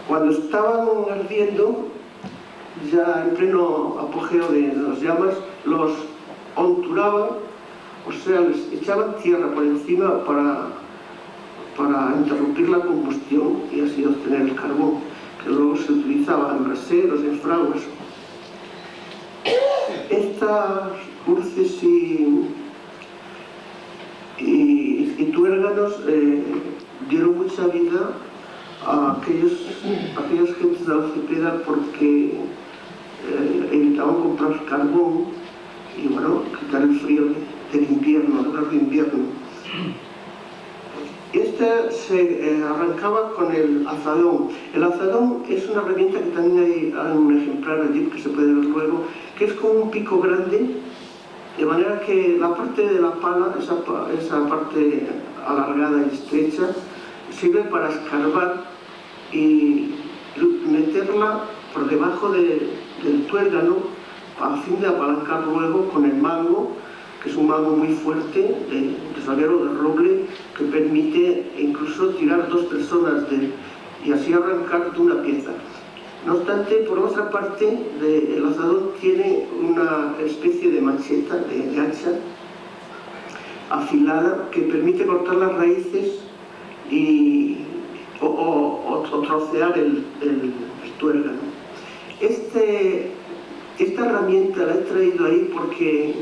Cuando estaban ardiendo, ya en pleno apogeo de las llamas, los onturaban, o sea, les echaban tierra por encima para interrumpir la combustión y así obtener el carbón, que luego se utilizaba en braseros, en fraguas. Estas urces y tuérganos dieron mucha vida a aquellas gentes de la Cepeda porque evitaban comprar carbón y bueno, quitar el frío del invierno, del largo invierno. Este se arrancaba con el azadón. El azadón es una herramienta que también hay un ejemplar allí que se puede ver luego, que es como un pico grande De manera que la parte de la pala, esa parte alargada y estrecha, sirve para escarbar y meterla por debajo del tuérgano a fin de apalancar luego con el mango, que es un mango muy fuerte de salguero de roble, que permite incluso tirar 2 personas y así arrancar de una pieza. No obstante, por otra parte, el azadón tiene una especie de macheta, de hacha afilada, que permite cortar las raíces o trocear el tuérgano. Esta herramienta la he traído ahí porque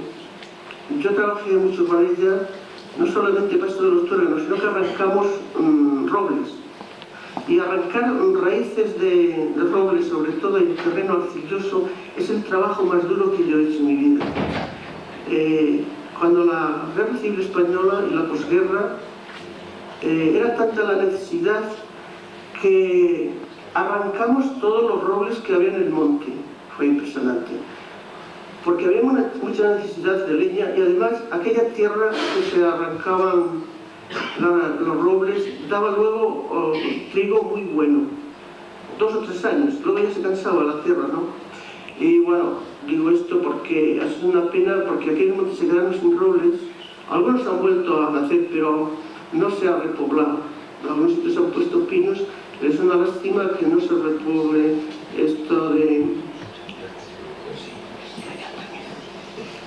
yo trabajé mucho con ella, no solamente para esto de los tuérganos, sino que arrancamos robles. Y arrancar raíces de roble, sobre todo en terreno arcilloso, es el trabajo más duro que yo he hecho en mi vida. Cuando la Guerra Civil Española y la posguerra, era tanta la necesidad que arrancamos todos los robles que había en el monte. Fue impresionante. Porque había mucha necesidad de leña y además aquella tierra que se arrancaban los robles daba luego trigo muy bueno, 2 o 3 años, luego ya se cansaba la tierra, ¿no? Y bueno, digo esto porque ha sido una pena, porque aquellos montes se quedaron sin robles, algunos han vuelto a nacer, pero no se ha repoblado, algunos sitios han puesto pinos, es una lástima que no se repoble esto de...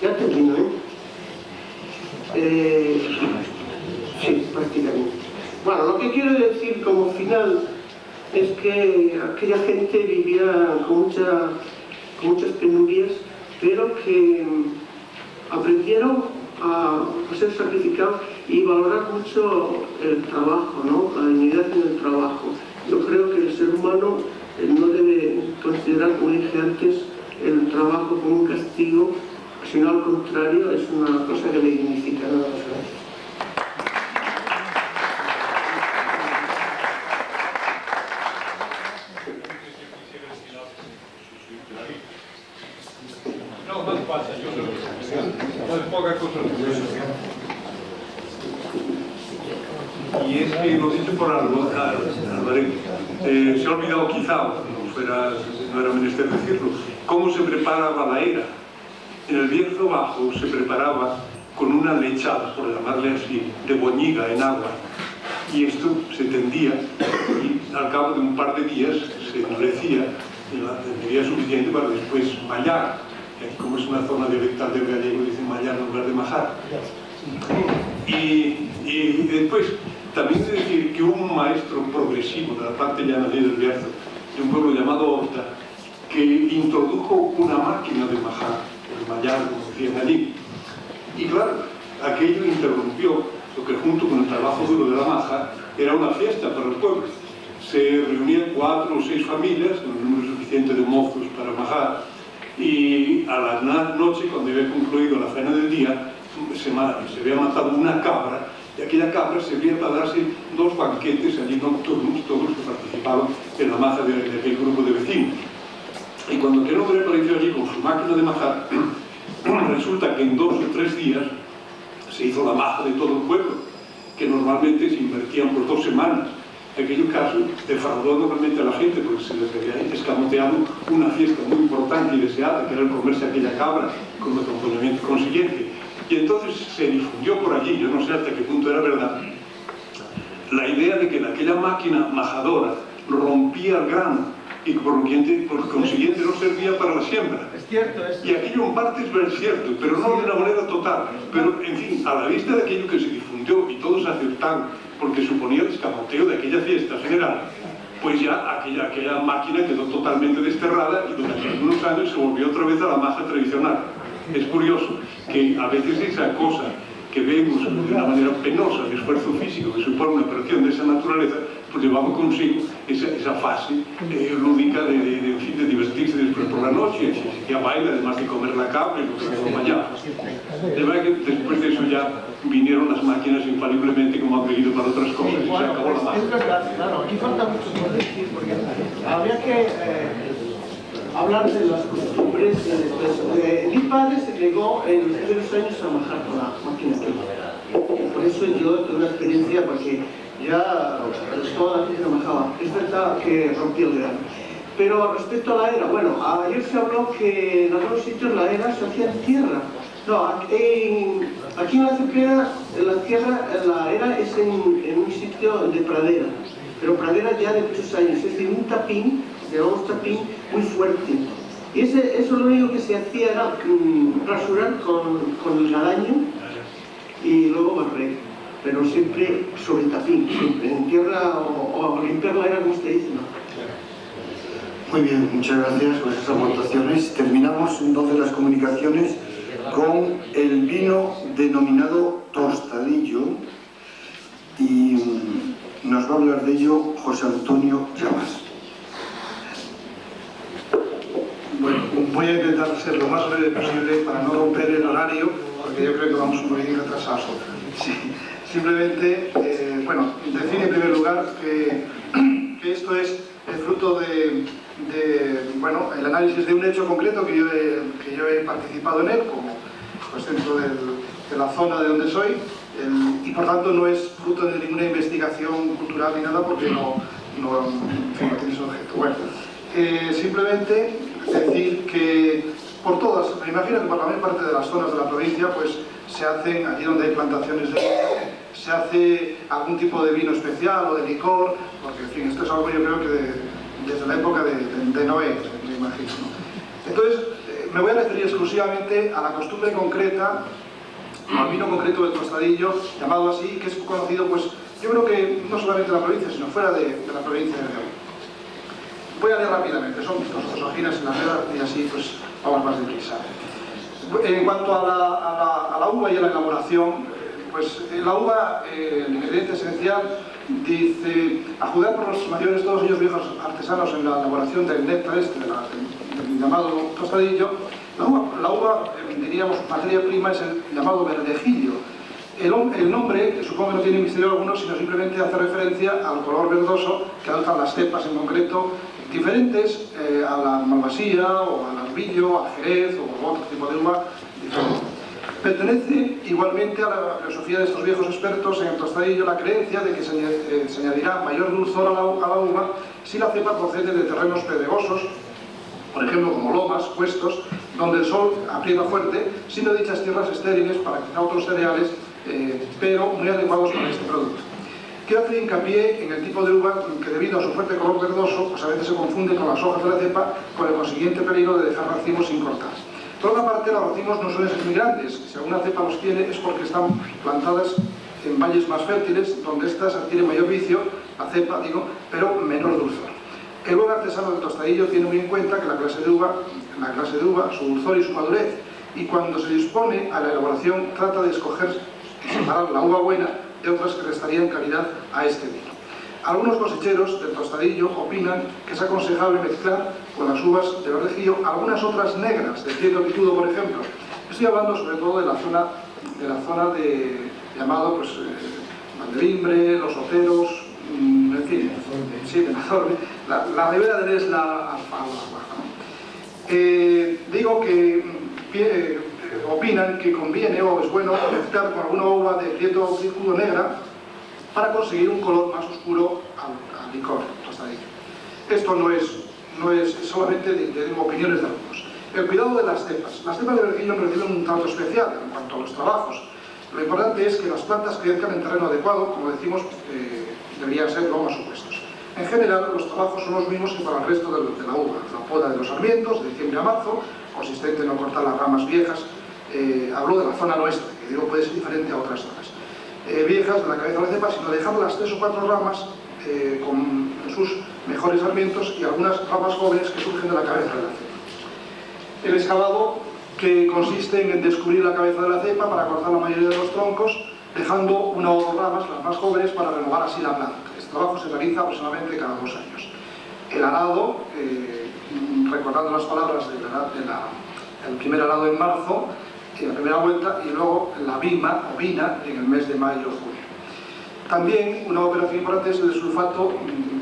Ya termino, sí, prácticamente. Bueno, lo que quiero decir como final es que aquella gente vivía con muchas penurias, pero que aprendieron a ser sacrificados y valorar mucho el trabajo, ¿no? La dignidad en el trabajo. Yo creo que el ser humano no debe considerar, como dije antes, el trabajo como un castigo, sino al contrario, es una cosa que le dignifica. Nada más. Y es que lo dicho por Alvarez, se ha olvidado quizá, no era menester decirlo, cómo se preparaba la era. En el Bierzo Bajo se preparaba con una lechada, por llamarle así, de boñiga en agua, y esto se tendía y al cabo de un par de días se endurecía y la tendría suficiente para después mallar. Y aquí, como es una zona dialectal del gallego, dicen mallar en lugar de majar. Y después, también he de decir que hubo un maestro progresivo de la parte llana del Bierzo, de un pueblo llamado Horta, que introdujo una máquina de majar, el mallar, como decían allí. Y claro, aquello interrumpió lo que junto con el trabajo duro de la maja era una fiesta para el pueblo. Se reunían 4 o 6 familias, un número suficiente de mozos para majar, y a la noche, cuando había concluido la cena del día, se había matado una cabra, y aquella cabra servía para darse 2 banquetes allí nocturnos, todos los que participaban en la maja de aquel grupo de vecinos. Y cuando aquel hombre apareció allí con su máquina de majar, resulta que en 2 o 3 días se hizo la maja de todo el pueblo, que normalmente se invertían por 2 semanas. En aquel caso, defraudó normalmente a la gente porque se les había escamoteado una fiesta muy importante y deseada, que era el comerse aquella cabra con el acompañamiento consiguiente. Y entonces se difundió por allí, yo no sé hasta qué punto era verdad, la idea de que en aquella máquina majadora rompía el grano y por consiguiente no servía para la siembra. Es cierto, y aquello en parte es cierto, pero no de una manera total. Pero, en fin, a la vista de aquello que se difundió y todos aceptaron, porque suponía el escamoteo de aquella fiesta general, pues ya aquella máquina quedó totalmente desterrada y durante algunos años se volvió otra vez a la maja tradicional. Es curioso que a veces esa cosa que vemos de una manera penosa, el esfuerzo físico que supone una operación de esa naturaleza, pues llevamos consigo esa fase lúdica de divertirse después por la noche, ya baila, además de comer la cabra y lo que acompañaba. De verdad que después de eso ya vinieron las máquinas infaliblemente, como han venido para otras cosas, y se acabó la magia. Es verdad, claro, aquí falta mucho por decir, porque habría que hablar de las costumbres. Mi padre se negó en los primeros años a majar con la máquina aquí. Por eso yo tuve una experiencia, porque ya toda la gente majaba. Es verdad que rompió el grano. Pero respecto a la era, bueno, ayer se habló que en algunos sitios la era se hacía en tierra. No, aquí en la Cepeda, la era es en un sitio de pradera, pero pradera ya de muchos años, es de un tapín, llamamos tapín, muy fuerte. Y eso lo único que se hacía era rasurar con el galaño y luego barrer, pero siempre sobre tapín, siempre en tierra o limpiar la era, como usted dice, ¿no? Muy bien, muchas gracias por esas aportaciones. Terminamos entonces las comunicaciones con el vino denominado Tostadillo y nos va a hablar de ello José Antonio Llamas. Bueno, voy a intentar ser lo más breve posible para no romper el horario, porque yo creo que vamos un poquitín retrasados. Sí, simplemente, bueno, decir en primer lugar que esto es el fruto bueno, el análisis de un hecho concreto que yo he participado en él, como pues, dentro de la zona de donde soy, y por tanto no es fruto de ninguna investigación cultural ni nada, porque no tiene ese objeto. Bueno, simplemente decir que por todas, me imagino que por la mayor parte de las zonas de la provincia, pues se hacen, allí donde hay plantaciones de vino, se hace algún tipo de vino especial o de licor, porque en fin, esto es algo yo creo que desde la época de Noé, me imagino, ¿no? Entonces, me voy a referir exclusivamente a la costumbre concreta, al vino concreto del Tostadillo, llamado así, que es conocido, pues, yo creo que no solamente en la provincia, sino fuera de la provincia de León. Voy a leer rápidamente, son dos páginas en la red y así, pues, vamos más deprisa. En cuanto a la uva y a la elaboración, pues la uva, el ingrediente esencial, dice, a juzgar por los mayores, todos ellos viejos artesanos en la elaboración del néctar del llamado Tostadillo, la uva, diríamos, materia prima es el llamado verdejillo. El nombre, supongo que no tiene misterio alguno, sino simplemente hace referencia al color verdoso que adoptan las cepas en concreto, diferentes a la malvasía o al arbillo, al jerez o otro tipo de uva diferente. Pertenece igualmente a la filosofía de estos viejos expertos en el Tostadillo la creencia de que se añadirá mayor dulzor a la uva si la cepa procede de terrenos pedregosos, por ejemplo como lomas, puestos, donde el sol aprieta fuerte, sino dichas tierras estériles para quizá otros cereales, pero muy adecuados para este producto. Quiero hacer hincapié en el tipo de uva que, debido a su fuerte color verdoso, pues a veces se confunde con las hojas de la cepa, con el consiguiente peligro de dejar racimos sin cortar. Por otra parte, los racimos no suelen ser muy grandes. Si alguna cepa los tiene es porque están plantadas en valles más fértiles, donde éstas adquieren mayor vicio, la cepa, digo, pero menor dulzor. El buen artesano del Tostadillo tiene muy en cuenta que la clase de uva, su dulzor y su madurez, y cuando se dispone a la elaboración trata de escoger y separar la uva buena de otras que restarían calidad a este vino. Algunos cosecheros del Tostadillo opinan que es aconsejable mezclar con las uvas de verdejillo algunas otras negras, de cierto pitudo, por ejemplo. Estoy hablando sobre todo de la zona de llamado, pues, Valdelimbre, Los Oteros, en fin, sí, de Nazorbe, la ribera del Esla, Alfagua, ¿no? Digo que opinan que conviene o es bueno mezclar con alguna uva de cierto círculo negra para conseguir un color más oscuro al licor Tostadillo. Esto no es solamente de opiniones de algunos. El cuidado de las cepas. Las cepas de verdejillo reciben un trato especial en cuanto a los trabajos. Lo importante es que las plantas crezcan en terreno adecuado, como decimos, deberían ser lomas opuestos. En general, los trabajos son los mismos que para el resto de la uva. La poda de los sarmientos, de diciembre a marzo, consistente en no cortar las ramas viejas. Hablo de la zona nuestra, que digo puede ser diferente a otras zonas. Viejas de la cabeza de la cepa, sino dejar las 3 o 4 ramas con sus mejores sarmientos y algunas ramas jóvenes que surgen de la cabeza de la cepa. El excavado, que consiste en descubrir la cabeza de la cepa para cortar la mayoría de los troncos, dejando 1 o 2 ramas, las más jóvenes, para renovar así la planta. Este trabajo se realiza aproximadamente cada 2 años. El arado, recordando las palabras del primer arado en marzo, en la primera vuelta, y luego la vina en el mes de mayo o junio. También una operación importante es el sulfato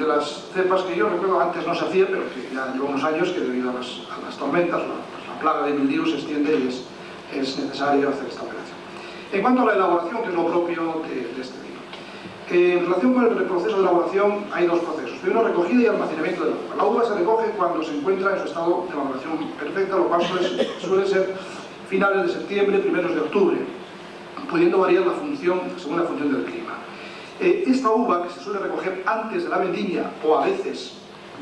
de las cepas que yo recuerdo antes no se hacía, pero que ya lleva unos años que debido a las tormentas, la plaga de mildiu se extiende y es necesario hacer esta operación. En cuanto a la elaboración, que es lo propio de este vino. En relación con el proceso de elaboración hay dos procesos. Primero, recogida y almacenamiento de la uva. La uva se recoge cuando se encuentra en su estado de maduración perfecta, lo cual suele ser finales de septiembre, primeros de octubre, pudiendo variar la función según la función del clima. Esta uva, que se suele recoger antes de la vendimia o a veces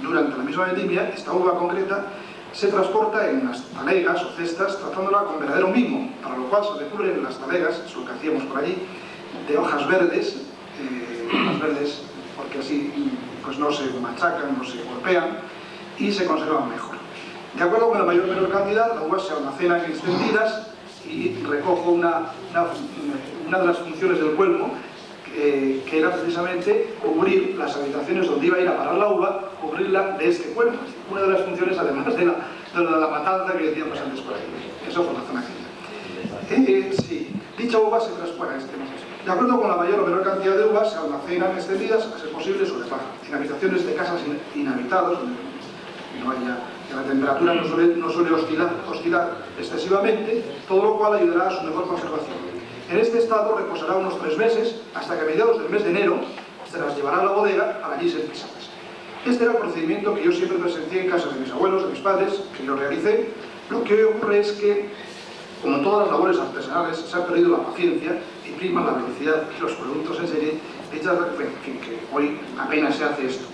durante la misma vendimia, esta uva concreta se transporta en unas talegas o cestas tratándola con verdadero mimo, para lo cual se recubren las talegas, es lo que hacíamos por allí, de hojas verdes porque así pues no se machacan, no se golpean y se conservan mejor. De acuerdo con la mayor o menor cantidad, las uvas se almacenan extendidas y recojo una de las funciones del cuelmo, que era precisamente cubrir las habitaciones donde iba a ir a parar la uva, cubrirla de este cuelmo. Una de las funciones, además de la matanza que decíamos antes por ahí. Eso por la zona querida. Sí, dicha uva se transporta de acuerdo con la mayor o menor cantidad de uvas, se almacenan extendidas, a ser posible, sobre paja, en habitaciones de casas inhabitadas, donde no haya, que la temperatura no suele oscilar excesivamente, todo lo cual ayudará a su mejor conservación. En este estado reposará unos 3 meses, hasta que a mediados del mes de enero se las llevará a la bodega para allí ser pisadas. Este era el procedimiento que yo siempre presencié en casa de mis abuelos, de mis padres, que yo realicé. Lo que hoy ocurre es que, como en todas las labores artesanales, se ha perdido la paciencia y prima la velocidad y los productos en serie, en fin, que hoy apenas se hace esto.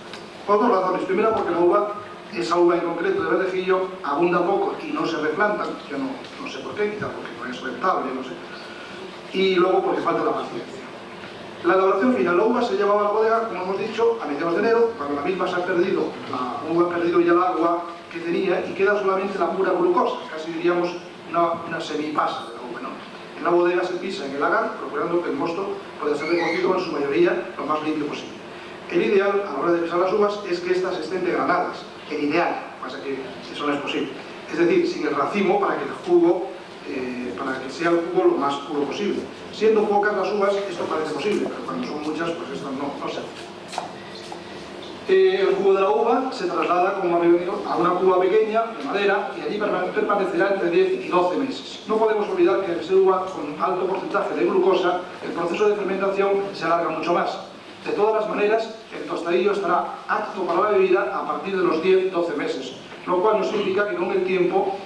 Por dos razones. Primera, porque la uva, esa uva en concreto de verdejillo, abunda poco y no se replantan. Yo no sé por qué, quizá porque no es rentable, no sé. Y luego porque falta la paciencia. La elaboración final, la uva se llevaba a la bodega, como hemos dicho, a mediados de enero, cuando la misma se ha perdido, la uva ha perdido ya el agua que tenía y queda solamente la pura glucosa, casi diríamos una semipasa de la uva, ¿no? En la bodega se pisa en el lagar, procurando que el mosto pueda ser recogido en su mayoría lo más limpio posible. El ideal, a la hora de pisar las uvas, es que éstas estén degranadas. El ideal, pasa que eso no es posible. Es decir, sin el racimo para que el jugo, para que sea el jugo lo más puro posible. Siendo pocas las uvas, esto parece posible, pero cuando son muchas, pues esto no se hace. El jugo de la uva se traslada, como habéis venido, a una cuba pequeña de madera y allí permanecerá entre 10 y 12 meses. No podemos olvidar que al ser uva con alto porcentaje de glucosa, el proceso de fermentación se alarga mucho más. De todas las maneras, el tostadillo estará apto para la bebida a partir de los 10-12 meses, lo cual nos significa que con el tiempo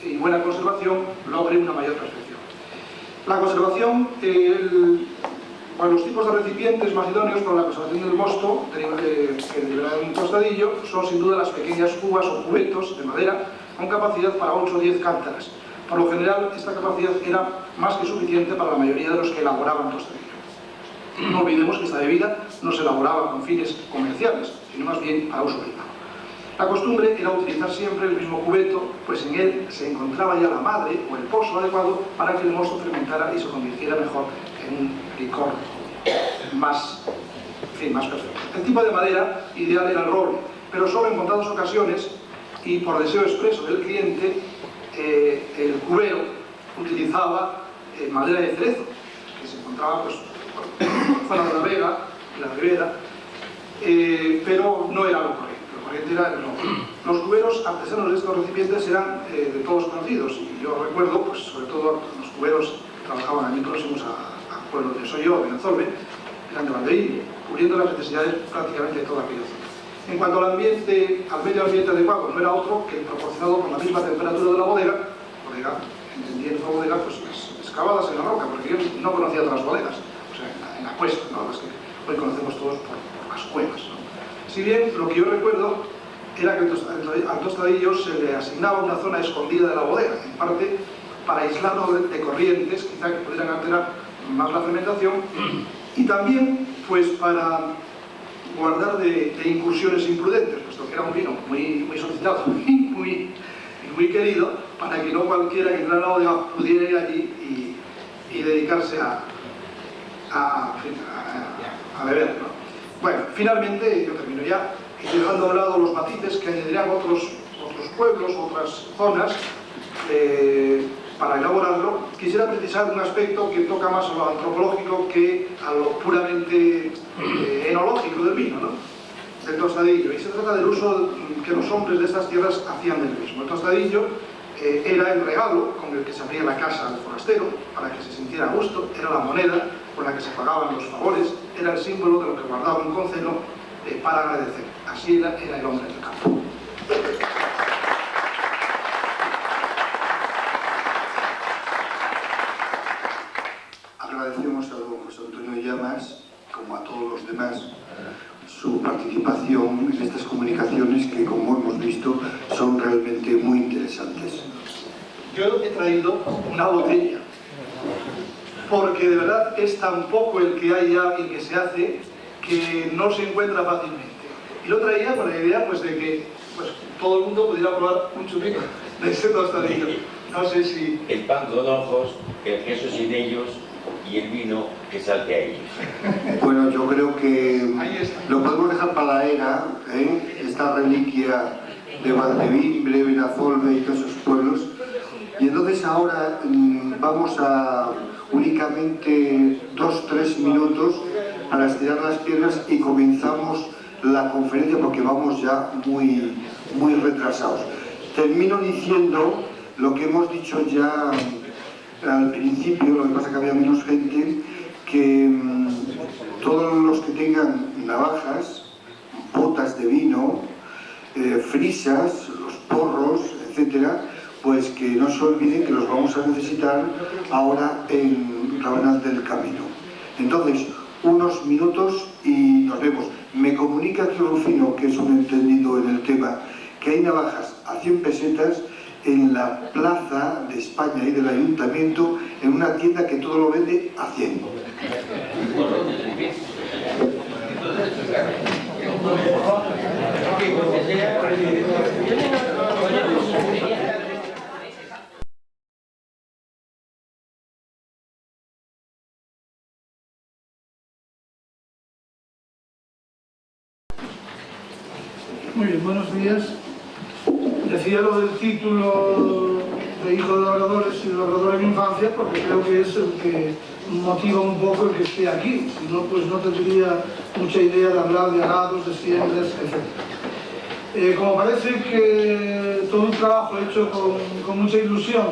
y buena conservación logre una mayor perfección. La conservación, los tipos de recipientes más idóneos para la conservación del mosto que liberará un tostadillo son sin duda las pequeñas cubas o cubetos de madera con capacidad para 8 o 10 cántaras. Por lo general, esta capacidad era más que suficiente para la mayoría de los que elaboraban tostadillo. No olvidemos que esta bebida no se elaboraba con fines comerciales, sino más bien para uso privado. La costumbre era utilizar siempre el mismo cubeto, pues en él se encontraba ya la madre o el pozo adecuado para que el mosto fermentara y se convirtiera mejor en un licor más perfecto. El tipo de madera ideal era el roble, pero solo en contadas ocasiones y por deseo expreso del cliente, el cubero utilizaba madera de cerezo, que se encontraba pues, fuera de la Vega, en la Ribera, pero no era lo correcto. Los cuberos artesanos de estos recipientes eran de todos conocidos y yo recuerdo, pues sobre todo los cuberos que trabajaban allí próximos al pueblo donde soy yo, Benazorbe, eran de Valdeín, cubriendo las necesidades prácticamente de toda aquella zona. En cuanto al medio ambiente adecuado, no era otro que el proporcionado por la misma temperatura de la bodega, entendiendo la bodega, pues las excavadas en la roca, porque yo no conocía todas las bodegas, o sea, en la cuesta, ¿no? Las que hoy conocemos todos por las cuevas, ¿no? Si bien lo que yo recuerdo era que al tostadillo se le asignaba una zona escondida de la bodega, en parte para aislarlo de corrientes, quizá que pudieran alterar más la fermentación, y también pues para guardar de incursiones imprudentes, puesto que era un vino muy solicitado y muy querido, para que no cualquiera que entrara a la bodega pudiera ir allí y dedicarse a beber, ¿no? Bueno, finalmente, yo termino ya, y dejando a un lado los matices que añadirían otros pueblos, otras zonas, para elaborarlo, quisiera precisar un aspecto que toca más a lo antropológico que a lo puramente enológico del vino, ¿no? del tostadillo, y se trata del uso que los hombres de estas tierras hacían del mismo. El tostadillo era el regalo con el que se abría la casa al forastero para que se sintiera a gusto, era la moneda con la que se pagaban los favores, era el símbolo de lo que guardaba un concelo para agradecer. Así era el hombre del campo. Agradecemos a don José Antonio Llamas, como a todos los demás, su participación en estas comunicaciones que, como hemos visto, son realmente muy interesantes. Yo he traído una botella, porque de verdad es tan poco el que hay ya y que se hace que no se encuentra fácilmente. Y lo traía con la idea pues, de que todo el mundo pudiera probar un chupito de ese tostadillo. No sé si... El pan con ojos, el queso sin ellos y el vino que salte a ellos. Bueno, yo creo que lo podemos dejar para la era, esta reliquia de Valdevimbre, Berazolve y todos esos pueblos. Y entonces ahora vamos a únicamente 2-3 minutos para estirar las piernas y comenzamos la conferencia porque vamos ya muy retrasados. Termino diciendo lo que hemos dicho ya al principio, lo que pasa que había menos gente, que todos los que tengan navajas, botas de vino, frisas, los porros, etcétera, pues que no se olviden que los vamos a necesitar ahora en Rabanal del Camino. Entonces, unos minutos y nos vemos. Me comunica aquí Rufino, que es un entendido en el tema, que hay navajas a 100 pesetas en la plaza de España y del Ayuntamiento, en una tienda que todo lo vende a 100. Muy bien, buenos días. Decía lo del título de Hijo de Labradores y de Labrador en mi infancia porque creo que es el que motiva un poco el que esté aquí. Si no, pues no tendría mucha idea de hablar de arados, de siembras, etc. Como parece que todo un trabajo hecho con mucha ilusión,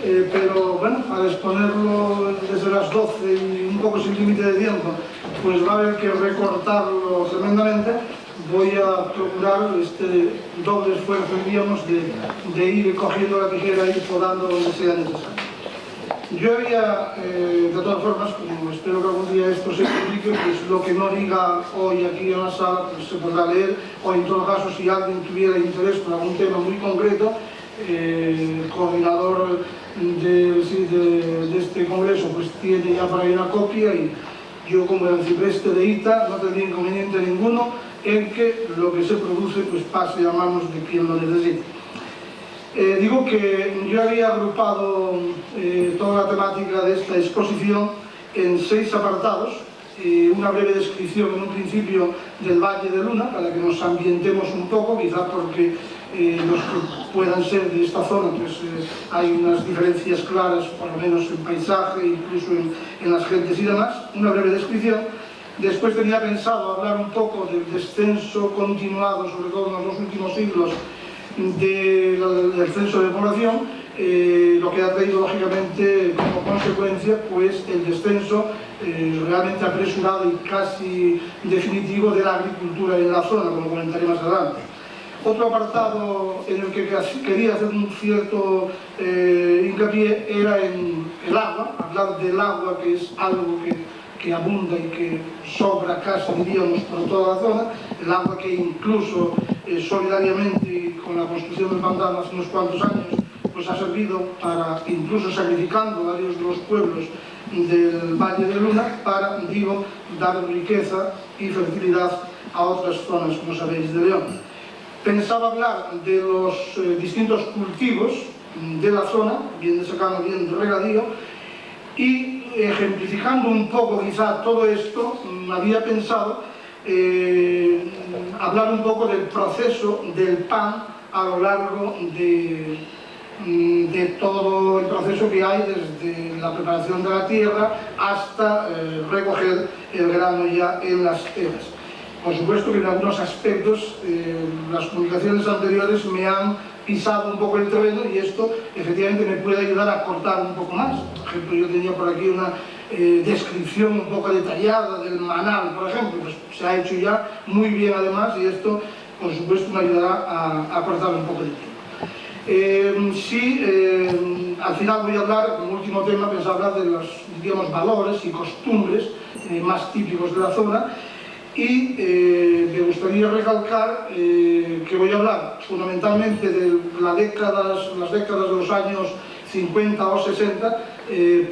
pero bueno, al exponerlo desde las 12 y un poco sin límite de tiempo, pues va a haber que recortarlo tremendamente. Voy a procurar este doble esfuerzo, diríamos, de ir cogiendo la tijera y podando donde sea necesario. Yo había, de todas formas, como espero que algún día esto se publique, pues lo que no diga hoy aquí en la sala, pues se podrá leer, o en todo caso, si alguien tuviera interés por algún tema muy concreto, el coordinador de este congreso pues tiene ya para ahí una copia y yo como el arcipreste de ITA no tendría inconveniente ninguno en que lo que se produce pues pase a manos de quien lo necesite. Digo que yo había agrupado toda la temática de esta exposición en 6 apartados, una breve descripción en un principio del Valle de Luna, para que nos ambientemos un poco, quizá porque los que puedan ser de esta zona, pues hay unas diferencias claras, por lo menos en paisaje, incluso en las gentes y demás, una breve descripción. Después tenía pensado hablar un poco del descenso continuado, sobre todo en los 2 últimos siglos, del descenso de población, lo que ha traído lógicamente como consecuencia pues el descenso realmente apresurado y casi definitivo de la agricultura en la zona, como comentaré más adelante. Otro apartado en el que quería hacer un cierto hincapié era en el agua, hablar del agua, que es algo que abunda y que sobra casi, diríamos, por toda la zona, el agua que incluso solidariamente y con la construcción del pantano hace unos cuantos años pues ha servido para, incluso sacrificando varios de los pueblos del Valle de Luna, para, digo, dar riqueza y fertilidad a otras zonas, como sabéis, de León. Pensaba hablar de los distintos cultivos de la zona, bien de secano, bien de regadío, y ejemplificando un poco quizá todo esto, había pensado hablar un poco del proceso del pan a lo largo de todo el proceso que hay desde la preparación de la tierra hasta recoger el grano ya en las eras. Por supuesto que en algunos aspectos las comunicaciones anteriores me han pisado un poco el terreno y esto efectivamente me puede ayudar a cortar un poco más. Por ejemplo, yo tenía por aquí una descripción un poco detallada del Manal, por ejemplo, pues se ha hecho ya muy bien además y esto por supuesto me ayudará a cortar un poco de tiempo. Al final voy a hablar, como último tema, pensaba hablar de los, digamos, valores y costumbres más típicos de la zona. Y me gustaría recalcar que voy a hablar fundamentalmente de las décadas de los años 50 o 60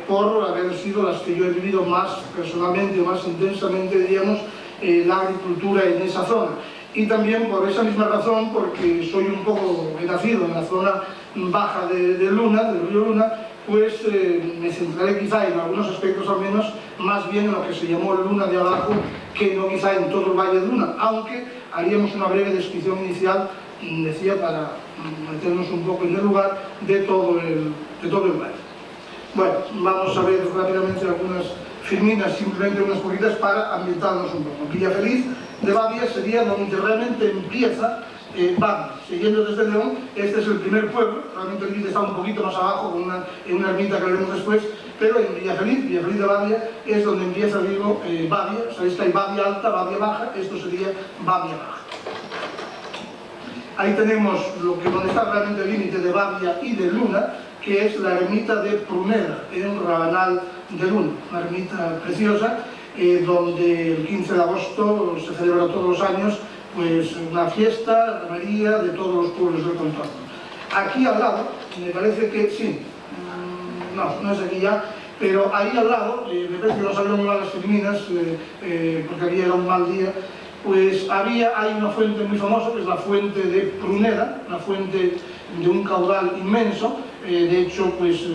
por haber sido las que yo he vivido más personalmente, más intensamente, diríamos, la agricultura en esa zona. Y también por esa misma razón, porque soy un poco, he nacido en la zona baja de Luna, del río Luna, pues me centraré quizá en algunos aspectos al menos, más bien en lo que se llamó Luna de abajo, que no quizá en todo el Valle de Luna, aunque haríamos una breve descripción inicial, decía, para meternos un poco en el lugar de todo el valle. Bueno, vamos a ver rápidamente algunas firminas, simplemente unas poquitas para ambientarnos un poco. Villafeliz de Babia sería donde realmente empieza Babia. Siguiendo desde León, este es el primer pueblo, realmente el vídeo está un poquito más abajo, en una ermita que veremos después, pero en Villafeliz de Babia es donde empieza, digo, Babia. Sabéis que hay Babia Alta, Babia Baja, esto sería Babia Baja. Ahí tenemos donde está realmente el límite de Babia y de Luna, que es la ermita de Pruneda, en Rabanal de Luna, una ermita preciosa, donde el 15 de agosto se celebra todos los años pues una fiesta, romería de todos los pueblos del contorno. Aquí al lado, me parece que sí, no es aquí ya, pero ahí al lado, me parece que no salieron mal las firminas, porque había era un mal día, pues hay una fuente muy famosa, que es la fuente de Pruneda, una fuente de un caudal inmenso, de hecho pues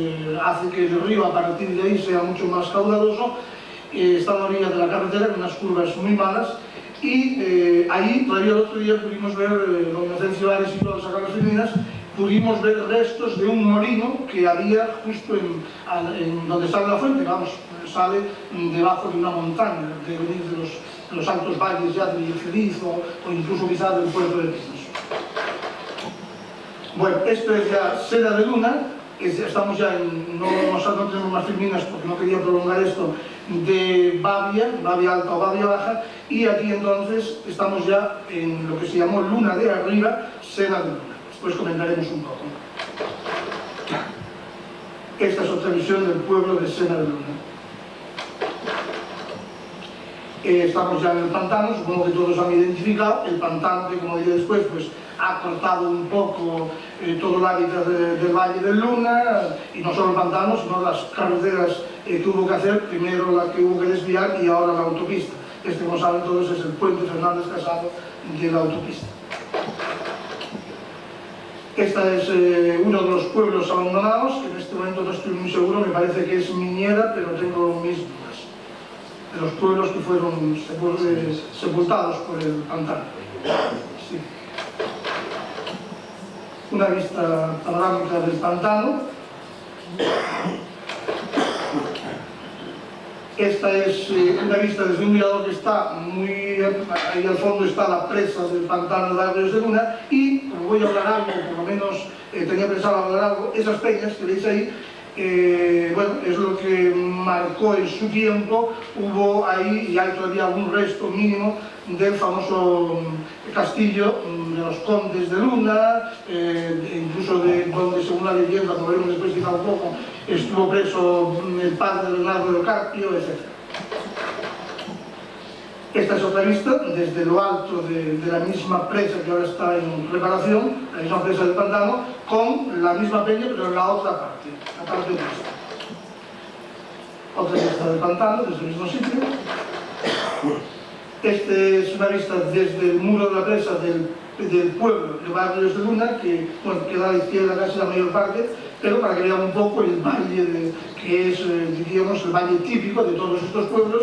hace que el río a partir de ahí sea mucho más caudaloso, está a la orilla de la carretera con unas curvas muy malas, y ahí todavía el otro día pudimos ver, don Inocencio Ares y todas sacar las firminas, pudimos ver restos de un molino que había justo en donde sale la fuente, vamos, sale debajo de una montaña, de los altos valles ya de Villafeliz o incluso quizá del puerto de Pinos. Bueno, esto es ya Seda de Luna, estamos ya no tenemos más firminas porque no quería prolongar esto, de Babia Alta o Babia Baja, y aquí entonces estamos ya en lo que se llamó Luna de Arriba, Seda de Luna. Después comentaremos un poco. Esta es otra visión del pueblo de Seda de Luna. Estamos ya en el pantano, supongo que todos han identificado, el pantano que, como diré después, pues ha cortado un poco todo el hábitat del Valle de Luna, y no solo el pantano, sino las carreteras que hubo que hacer, primero la que hubo que desviar y ahora la autopista. Como saben todos, es el puente Fernández Casado de la autopista. Este es uno de los pueblos abandonados, que en este momento no estoy muy seguro, me parece que es Miñera, pero tengo mis dudas. De los pueblos que fueron sepultados por el pantano. Sí. Una vista panorámica del pantano. Esta es una vista desde un mirador que está muy... ahí al fondo está la presa del pantano de Arroyos de Luna, y como voy a hablar algo, por lo menos tenía pensado hablar algo, esas peñas que veis ahí, bueno, es lo que marcó en su tiempo. Hubo ahí, y hay todavía algún resto mínimo del famoso castillo de los condes de Luna, incluso de donde, según la leyenda, como veremos después quizá un poco, estuvo preso el padre de Leonardo del Carpio, etc. Esta es otra vista desde lo alto de la misma presa que ahora está en reparación, la misma presa del pantano, con la misma peña pero en la otra parte, la parte opuesta. Otra vista del pantano desde el mismo sitio. Este es una vista desde el muro de la presa del pueblo de Barrios de Luna, que bueno, queda a la izquierda casi la mayor parte, pero para que vean un poco el valle que es, diríamos, el valle típico de todos estos pueblos,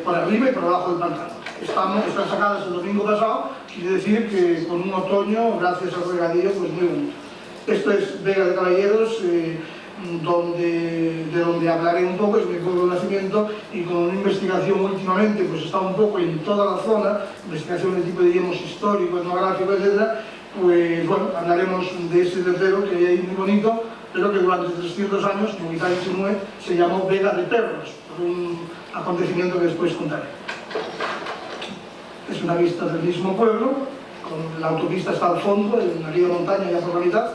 por arriba y por abajo del pantano. Están sacadas el domingo pasado, quiere decir que con un otoño, gracias al regadío, pues muy bonito. Esto es Vega de Caballeros, de donde hablaré un poco, es mi pueblo de nacimiento, y con una investigación últimamente pues está un poco en toda la zona, investigación de tipo, diríamos, histórico, etnográfico, etc. Pues bueno, hablaremos de ese tercero que hay ahí muy bonito, pero que durante 300 años, como quizá insinúe, se llamó Vega de Perros, por un acontecimiento que después contaré. Es una vista del mismo pueblo, con la autopista está al fondo, en la ría montaña ya por la mitad.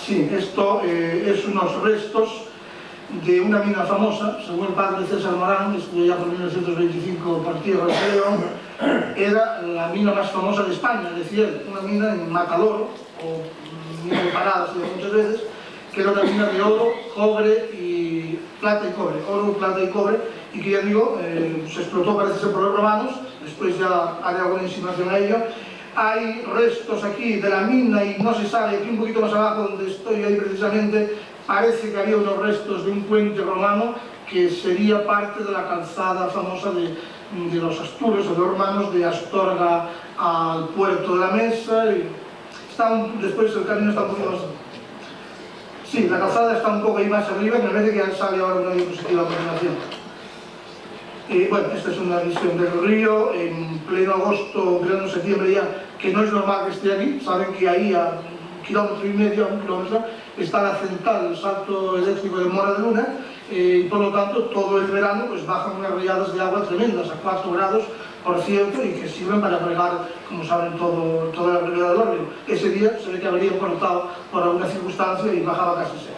Sí, esto es unos restos de una mina famosa, según el padre César Morán, que estuvo ya por 1925 por tierra de León, era la mina más famosa de España, decía él, una mina en Matador, o mina de Parada, se llama muchas veces, que era una mina de oro, cobre y plata y cobre, oro, plata y cobre, y que ya digo, se explotó parece ser por los romanos, después ya haré alguna insinuación a ello. Hay restos aquí de la mina y no se sabe, aquí un poquito más abajo donde estoy ahí precisamente, parece que había unos restos de un puente romano que sería parte de la calzada famosa de los astures o de los romanos, de Astorga al puerto de la Mesa, y después el camino está un poquito más... Sí, la calzada está un poco ahí más arriba, me parece que ya sale ahora una diapositiva a continuación. Bueno, esta es una visión del río en pleno agosto, pleno septiembre ya, que no es normal que esté aquí. Saben que ahí a 1,5 kilómetros, a 1 kilómetro, está la central, el salto eléctrico de Mora de Luna, y por lo tanto todo el verano pues bajan unas riadas de agua tremendas, a 4 grados, por cierto, y que sirven para regar, como saben, toda la ribera del río. Ese día se ve que habrían cortado por alguna circunstancia y bajaba casi seco.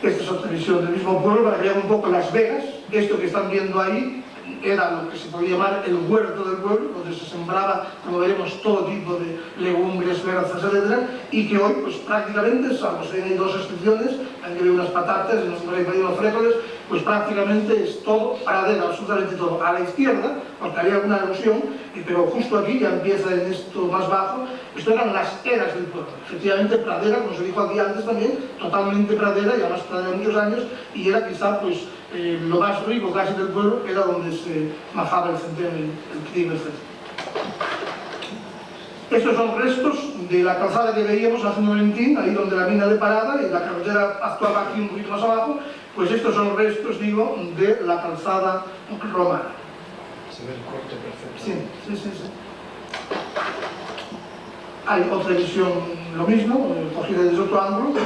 Esta es otra visión del mismo pueblo para que vean un poco Las Vegas. Esto que están viendo ahí era lo que se podría llamar el huerto del pueblo, donde se sembraba, como veremos, todo tipo de legumbres, berzas, etc. Y que hoy, pues prácticamente, salvo si hay 2 excepciones, hay que ver unas patatas, hay unos frijoles, pues prácticamente es todo pradera, absolutamente todo. A la izquierda, porque había alguna erosión, pero justo aquí ya empieza en esto más bajo, esto eran las eras del pueblo. Efectivamente, pradera, como se dijo aquí antes también, totalmente pradera, y además pradera muchos años, y era quizá pues lo más rico casi del pueblo, era donde se majaba el centeno, el trigo, etc. Estos son restos de la calzada que veíamos hace un momentín, ahí donde la mina de Parada y la carretera actuaba aquí un poquito más abajo, pues estos son restos, digo, de la calzada romana. Se ve el corte perfecto. Sí. Hay otra visión, lo mismo, cogida desde otro ángulo,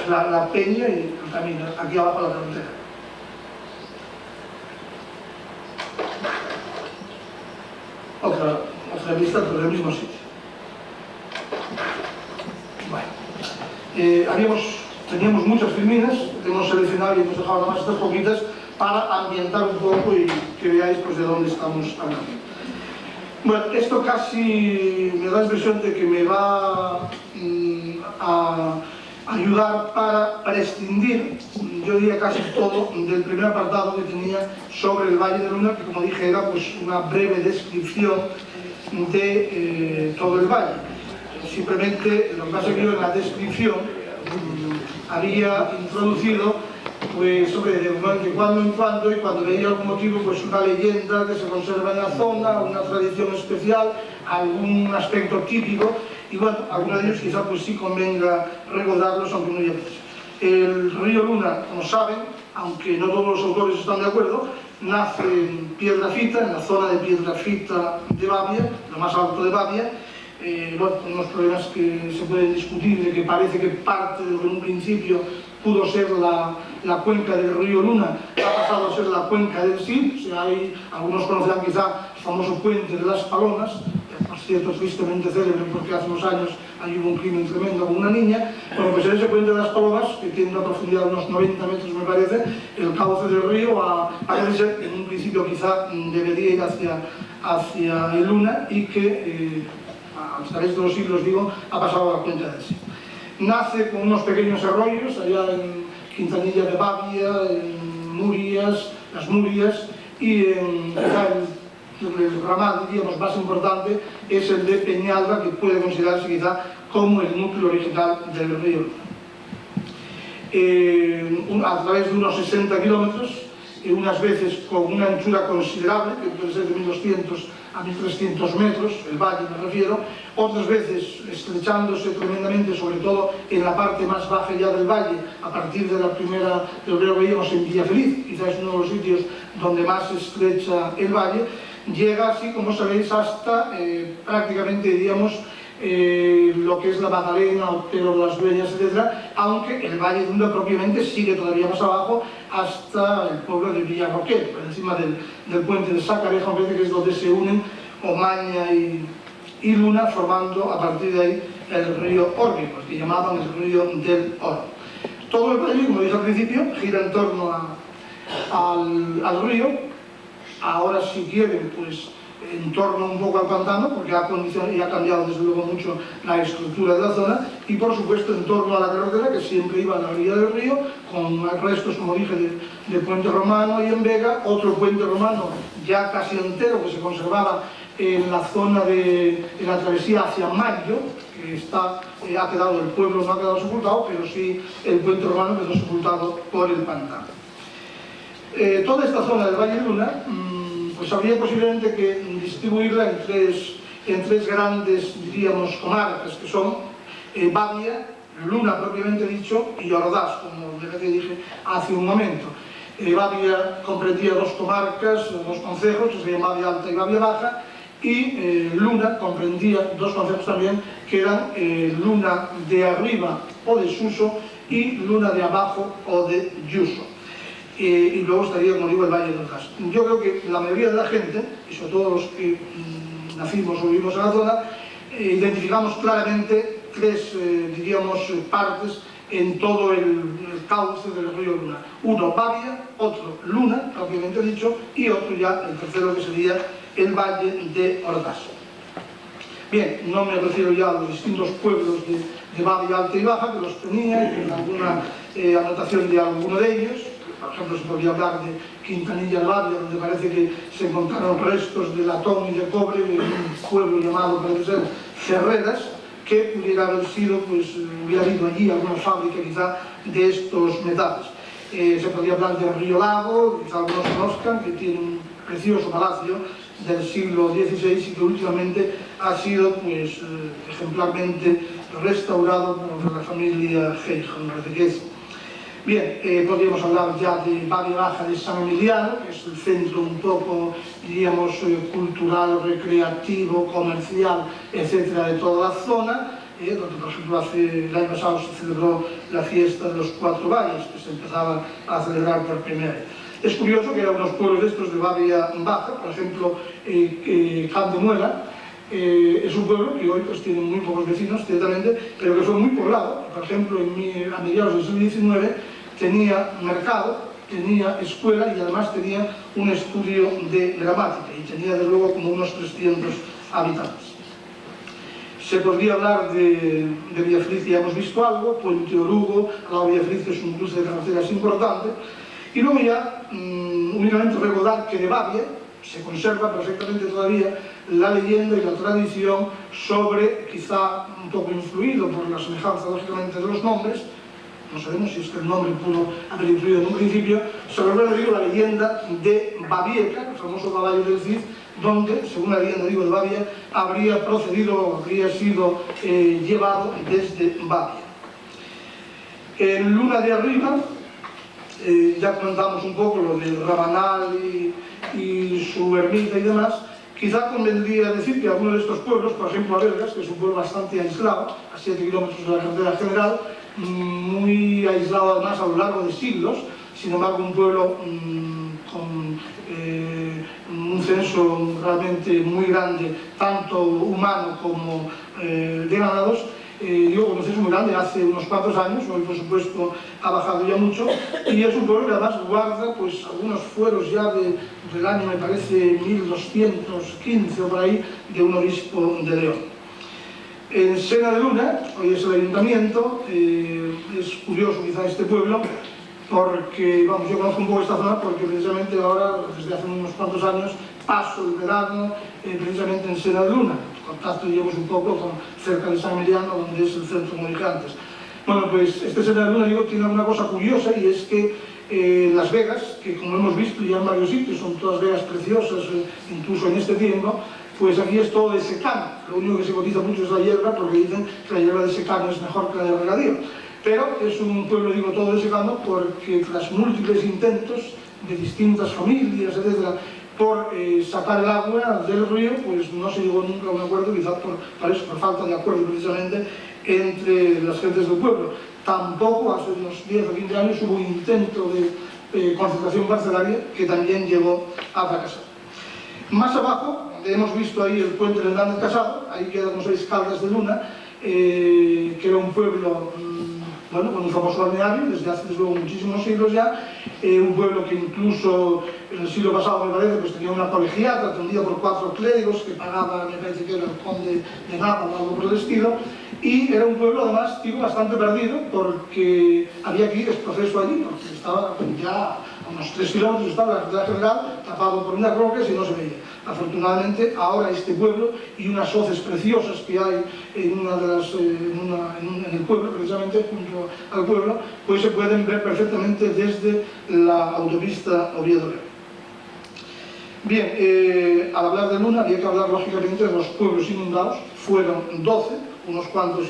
la peña y el camino, aquí abajo la carretera. Otra vista, pero del mismo sitio. Bueno, teníamos muchas filminas, hemos seleccionado y hemos dejado nada más estas poquitas para ambientar un poco y que veáis pues, de dónde estamos hablando. Bueno, esto casi me da la impresión de que me va a ayudar para prescindir, yo diría casi todo, del primer apartado que tenía sobre el Valle de Luna, que como dije era pues, una breve descripción de todo el valle. Simplemente lo que pasa es que yo en la descripción había introducido pues de cuando en cuando, y cuando veía algún motivo, pues una leyenda que se conserva en la zona, una tradición especial, algún aspecto típico, y bueno, algunos de ellos quizá pues sí convenga recordarlos, aunque no ya pues. El río Luna, como saben, aunque no todos los autores están de acuerdo, nace en Piedrafita, en la zona de Piedrafita de Babia, lo más alto de Babia. Bueno, unos problemas que se pueden discutir, de que parece que parte de un principio pudo ser la cuenca del río Luna, ha pasado a ser la cuenca del Sil. O sea, algunos conocerán quizá el famoso puente de las Palomas, que por cierto tristemente célebre porque hace unos años ahí hubo un crimen tremendo con una niña. Bueno, pues en ese puente de las Palomas, que tiene una profundidad de unos 90 metros me parece, el cauce del río parece ser que en un principio quizá debería ir hacia el Luna y que a través de los siglos, digo, ha pasado a la cuenca del Sil. Nace con unos pequeños arroyos, allá en Quintanilla de Babia, en Murias, las Murias, y el ramal, diríamos, más importante es el de Peñalba, que puede considerarse quizá como el núcleo original del río. A través de unos 60 kilómetros unas veces con una anchura considerable, que puede ser de 1200 a 1300 metros, el valle me refiero, otras veces estrechándose tremendamente, sobre todo en la parte más baja ya del valle, a partir de la primera, lo que veíamos en Villafeliz, quizás es uno de los sitios donde más se estrecha el valle, llega así, como sabéis, hasta prácticamente, diríamos, lo que es la Magdalena, Otero, Las Dueñas, etc., aunque el Valle de Unda propiamente sigue todavía más abajo hasta el pueblo de Villarroquel, por encima del puente de Sacareja, me parece que es donde se unen Omaña y Luna, formando a partir de ahí el río Órbigo, que llamaban el río del Oro. Todo el valle, como dije al principio, gira en torno al río. Ahora, si quieren, pues en torno un poco al pantano, porque ha cambiado desde luego mucho la estructura de la zona, y por supuesto en torno a la carretera, que siempre iba a la orilla del río, con restos, como dije, de puente romano y en Vega, otro puente romano ya casi entero que se conservaba en la zona de la travesía hacia Mayo, que ha quedado, el pueblo no ha quedado sepultado, pero sí el puente romano quedó sepultado por el pantano. Toda esta zona del Valle de Luna, pues habría posiblemente que distribuirla en tres grandes, diríamos, comarcas, que son Babia, Luna propiamente dicho, y Ordaz, como ya te dije hace un momento. Babia comprendía dos comarcas, dos concejos, que se llaman Babia Alta y Babia Baja, y Luna comprendía dos concejos también, que eran Luna de Arriba o de Suso y Luna de Abajo o de Yuso. Y luego estaría, como digo, el Valle del Gas. Yo creo que la mayoría de la gente, y sobre todo los que nacimos o vivimos en la zona, identificamos claramente tres, diríamos, partes en todo el cauce del río Luna. Uno, Babia, otro, Luna, propiamente dicho, y otro ya, el tercero, que sería el Valle de Ordaz. Bien, no me refiero ya a los distintos pueblos de Babia Alta y Baja, que los tenía, y alguna anotación de alguno de ellos. Por ejemplo, se podría hablar de Quintanilla del Babia, donde parece que se encontraron restos de latón y de cobre en un pueblo llamado, parece ser, Ferreras, que pudiera haber sido, pues hubiera habido allí alguna fábrica quizá de estos metales. Se podría hablar de Río Lago, quizá algunos conozcan, que tiene un precioso palacio del siglo XVI y que últimamente ha sido, pues, ejemplarmente restaurado por la familia Geijon, me parece que es. Bien, podríamos hablar ya de Babia Baja de San Emiliano, que es el centro un poco, diríamos, cultural, recreativo, comercial, etcétera, de toda la zona, donde, por ejemplo, el año pasado se celebró la fiesta de los 4 valles, que se empezaba a celebrar por primera vez. Es curioso que eran unos pueblos de estos de Babia Baja, por ejemplo, Can de Muela, es un pueblo que hoy pues tiene muy pocos vecinos, ciertamente, pero que fue muy poblado. Por ejemplo, a mediados del siglo XIX tenía mercado, tenía escuela y además tenía un estudio de gramática y tenía de luego como unos 300 habitantes. Se podría hablar de Villafeliz, ya hemos visto algo, Puente Orugo, al lado de Villafeliz es un cruce de carreteras importante, y luego ya únicamente recordar que de Babia se conserva perfectamente todavía la leyenda y la tradición sobre, quizá un poco influido por la semejanza lógicamente de los nombres, no sabemos si es que el nombre pudo haber influido en un principio, sobre la leyenda de Babieca, el famoso caballo del Cid, donde, según la leyenda de Babia, habría procedido, habría sido llevado desde Babia. En Luna de Arriba, ya comentamos un poco lo del Rabanal y su ermita y demás. Quizá convendría decir que algunos de estos pueblos, por ejemplo Abergas, que es un pueblo bastante aislado, a 7 kilómetros de la carretera general, muy aislado además a lo largo de siglos, sin embargo un pueblo con un censo realmente muy grande, tanto humano como de ganados. Digo, un censo muy grande, hace unos cuantos años, hoy por supuesto ha bajado ya mucho, y es un pueblo que además guarda pues algunos fueros ya del año, me parece, 1215 o por ahí, de un obispo de León. En Sena de Luna, hoy es el ayuntamiento, es curioso quizá este pueblo, porque, vamos, yo conozco un poco esta zona porque precisamente ahora, desde hace unos cuantos años, paso el verano precisamente en Sena de Luna. Contacto, digamos, un poco cerca de San Emiliano, donde es el centro, como dije antes. Bueno, pues este Sena de Luna, digo, tiene una cosa curiosa y es que Las Vegas, que como hemos visto ya en varios sitios, son todas vegas preciosas, incluso en este tiempo, pues aquí es todo de secano. Lo único que se cotiza mucho es la hierba, porque dicen que la hierba de secano es mejor que la de regadío. Pero es un pueblo, digo, todo de secano, porque tras múltiples intentos de distintas familias, etcétera, por sacar el agua del río, pues no se llegó nunca a un acuerdo, quizás por falta de acuerdo precisamente entre las gentes del pueblo. Tampoco hace unos 10 o 15 años hubo un intento de concentración carcelaria que también llegó a fracasar. Más abajo, hemos visto ahí el puente del Hernández Casado, ahí queda, como sabéis, Caldas de Luna, que era un pueblo, bueno, con un famoso balneario, desde hace luego muchísimos siglos ya, un pueblo que incluso en el siglo pasado, me parece, pues tenía una colegiata atendida por 4 clérigos que pagaba, me parece que era el conde de Nava o algo por el estilo, y era un pueblo además, digo, bastante perdido, porque había que ir proceso allí, porque estaba ya a unos 3 kilómetros, estaba la carretera general, tapado por unas rocas y no se veía. Afortunadamente, ahora este pueblo y unas hoces preciosas que hay en el pueblo, precisamente junto al pueblo, pues se pueden ver perfectamente desde la autopista Oviedo-León. Bien, al hablar de Luna había que hablar lógicamente de los pueblos inundados. Fueron 12, unos cuantos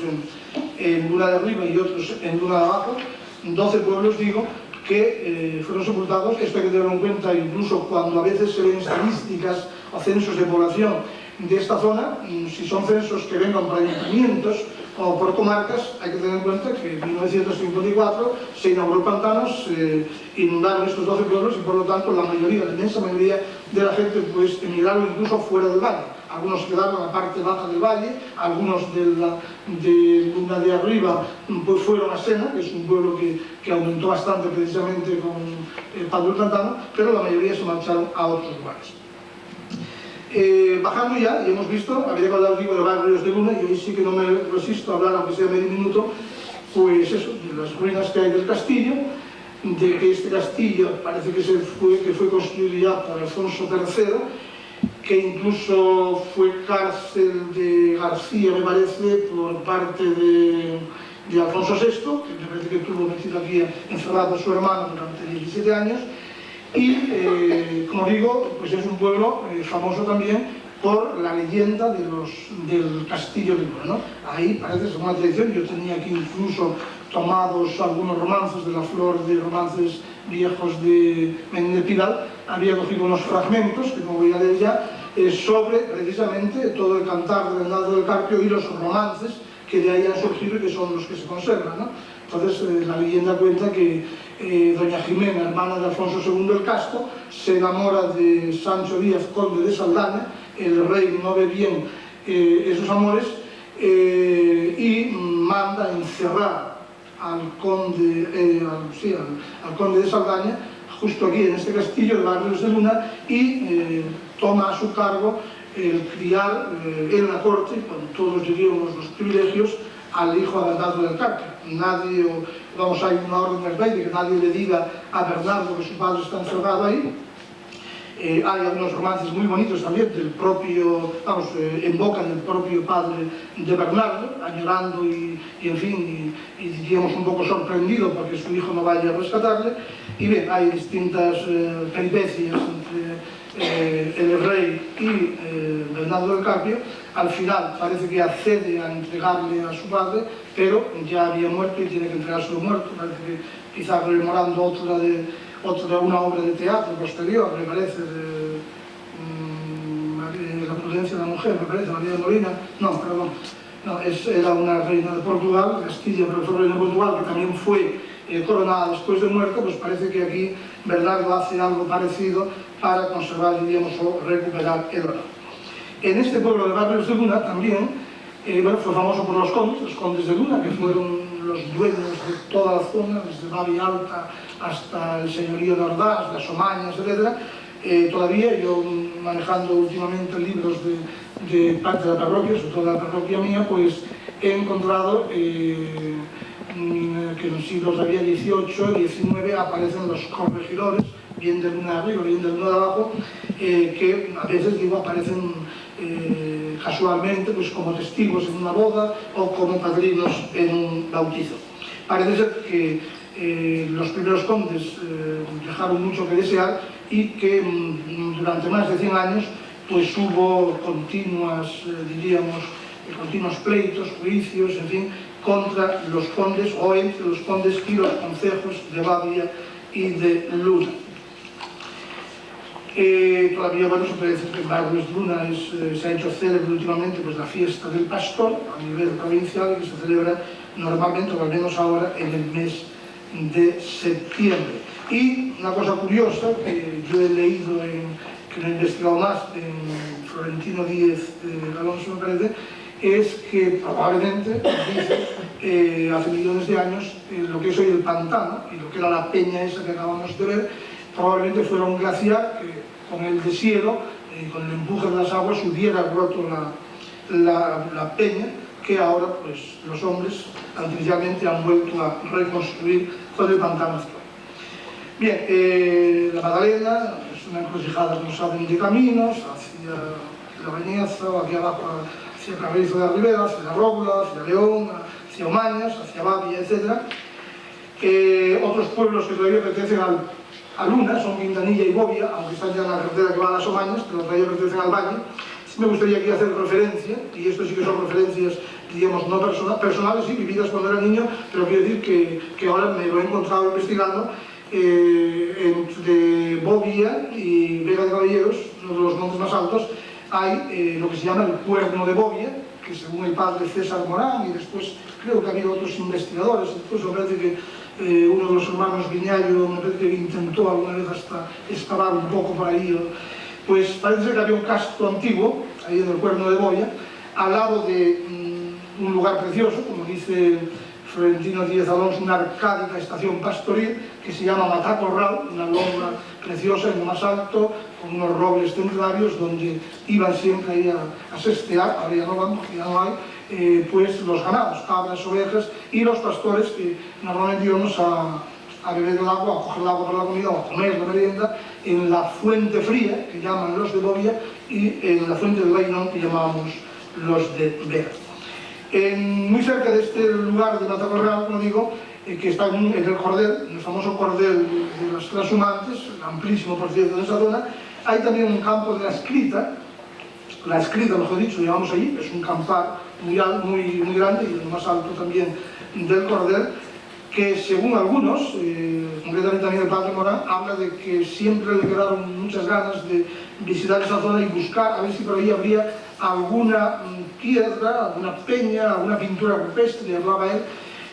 en Luna de arriba y otros en Luna de abajo. 12 pueblos, digo, que fueron sepultados. Esto hay que tenerlo en cuenta incluso cuando a veces se ven estadísticas o censos de población de esta zona. Si son censos que vengan para ayuntamientos o por comarcas, hay que tener en cuenta que en 1954 se inauguró Pantanos, se inundaron estos 12 pueblos y por lo tanto la mayoría, la inmensa mayoría de la gente pues emigraron incluso fuera del valle. Algunos quedaron en la parte baja del valle, algunos de Luna de arriba pues fueron a Sena, que es un pueblo que aumentó bastante precisamente con Pablo el Pantano, pero la mayoría se marcharon a otros lugares. Bajando ya, y hemos visto, habría que hablar, digo, de barrios de Luna, y hoy sí que no me resisto a hablar, aunque sea medio minuto, pues eso, de las ruinas que hay del castillo, de que este castillo parece que fue construido ya por Alfonso III, que incluso fue cárcel de García, me parece, por parte de Alfonso VI, que me parece que tuvo metido aquí encerrado a su hermano durante 17 años, y como digo, pues es un pueblo famoso también por la leyenda del castillo de Luna, ¿no? Ahí parece según la tradición, yo tenía aquí incluso tomados algunos romances de la flor de romances viejos de Menéndez Pidal, había cogido unos fragmentos, que no voy a leer ya, sobre precisamente todo el cantar del Hernando del Carpio y los romances que de ahí han surgido y que son los que se conservan, ¿no? Entonces la leyenda cuenta que doña Jimena, hermana de Alfonso II el Casto, se enamora de Sancho Díaz, conde de Saldaña. El rey no ve bien esos amores y manda encerrar al conde de Saldaña justo aquí en este castillo de Barrios de Luna y toma a su cargo el criar en la corte, con todos diríamos los privilegios, al hijo de Bernardo del Carpio. Nadie, vamos, hay una orden del rey de que nadie le diga a Bernardo que su padre está encerrado ahí. Hay algunos romances muy bonitos también del propio, vamos, en boca del propio padre de Bernardo, añorando y en fin, y diríamos un poco sorprendido porque su hijo no vaya a rescatarle. Y bien, hay distintas peripecias entre el rey y Bernardo del Carpio. Al final parece que accede a entregarle a su padre, pero ya había muerto y tiene que entregárselo muerto. Parece que quizás rememorando una obra de teatro posterior, me parece, de La prudencia de la mujer, me parece, María de Molina, no, perdón, no, era una reina de Portugal, Castilla, pero fue reina de Portugal, que también fue coronada después de muerta. Pues parece que aquí Bernardo hace algo parecido para conservar, diríamos, o recuperar el honor. En este pueblo de Barrios de Luna también, bueno, fue famoso por los condes de Luna, que fueron los dueños de toda la zona, desde Bavi Alta hasta el señorío de Ordaz, las Omañas, etc. Todavía yo, manejando últimamente libros de parte de la parroquia, sobre todo de la parroquia mía, pues he encontrado que en los siglos XVIII y XIX aparecen los corregidores, bien de Luna de arriba, bien de Luna de abajo, que a veces, digo, aparecen casualmente pues como testigos en una boda o como padrinos en un bautizo. Parece ser que los primeros condes dejaron mucho que desear y que durante más de 100 años pues hubo continuos pleitos, juicios, en fin, contra los condes o entre los condes y los concejos de Babia y de Luna. Todavía, bueno, se puede decir que en Barrios de Luna se ha hecho célebre últimamente pues, la fiesta del pastor a nivel provincial, que se celebra normalmente, o al menos ahora, en el mes de septiembre. Y una cosa curiosa que yo he leído, que no he investigado más, en Florentino Díez Alonso, me parece, es que probablemente, dice, hace millones de años, lo que es hoy el pantano y lo que era la peña esa que acabamos de ver, probablemente fuera un glaciar que con el deshielo, con el empuje de las aguas, hubiera roto la peña, que ahora pues, los hombres artificialmente han vuelto a reconstruir con el pantano actual. Bien, la Magdalena es una encrucijada, como saben, de caminos, hacia la Bañeza, o aquí abajo, hacia Carrizo de la Ribera, hacia la Róbula, hacia León, hacia Omañas, hacia Babia, etc. Otros pueblos que todavía pertenecen a Luna son Quintanilla y Bobia, aunque están ya en la carretera que va a las Omañas, pero todavía pertenecen al valle. Sí me gustaría aquí hacer referencia, y esto sí que son referencias, digamos, no personales, sí, vividas cuando era niño, pero quiero decir que ahora me lo he encontrado investigando. Entre Bobia y Vega de Caballeros, uno de los montes más altos, hay lo que se llama el Cuerno de Bobia, que según el padre César Morán, y después creo que ha habido otros investigadores, incluso me parece que uno de los hermanos Viñallo me parece que intentó alguna vez hasta excavar un poco por ahí, pues parece que había un castro antiguo, ahí en el Cuerno de Bobia, al lado de un lugar precioso, como dice Florentino Díez Alonso, una arcádica estación pastoril que se llama Matacorral, una loma preciosa en lo más alto, con unos robles centenarios donde iban siempre ahí a sestear, ahora ya no van porque ya no hay, pues los ganados, cabras, ovejas y los pastores que normalmente íbamos a beber el agua, a coger el agua para la comida o a comer la merienda en la fuente fría, que llaman los de Bobia, y en la fuente del Bainón, que llamábamos los de Vega. Muy cerca de este lugar de Matacorral, como digo, que está en el cordel, en el famoso cordel de los transhumantes, amplísimo por cierto en esa zona, hay también un campo de la escrita, mejor dicho, llamamos allí, es un campar muy grande y el más alto también del cordel, que según algunos, concretamente también el padre Morán, habla de que siempre le quedaron muchas ganas de visitar esa zona y buscar a ver si por ahí habría alguna piedra, alguna peña, alguna pintura rupestre, hablaba él.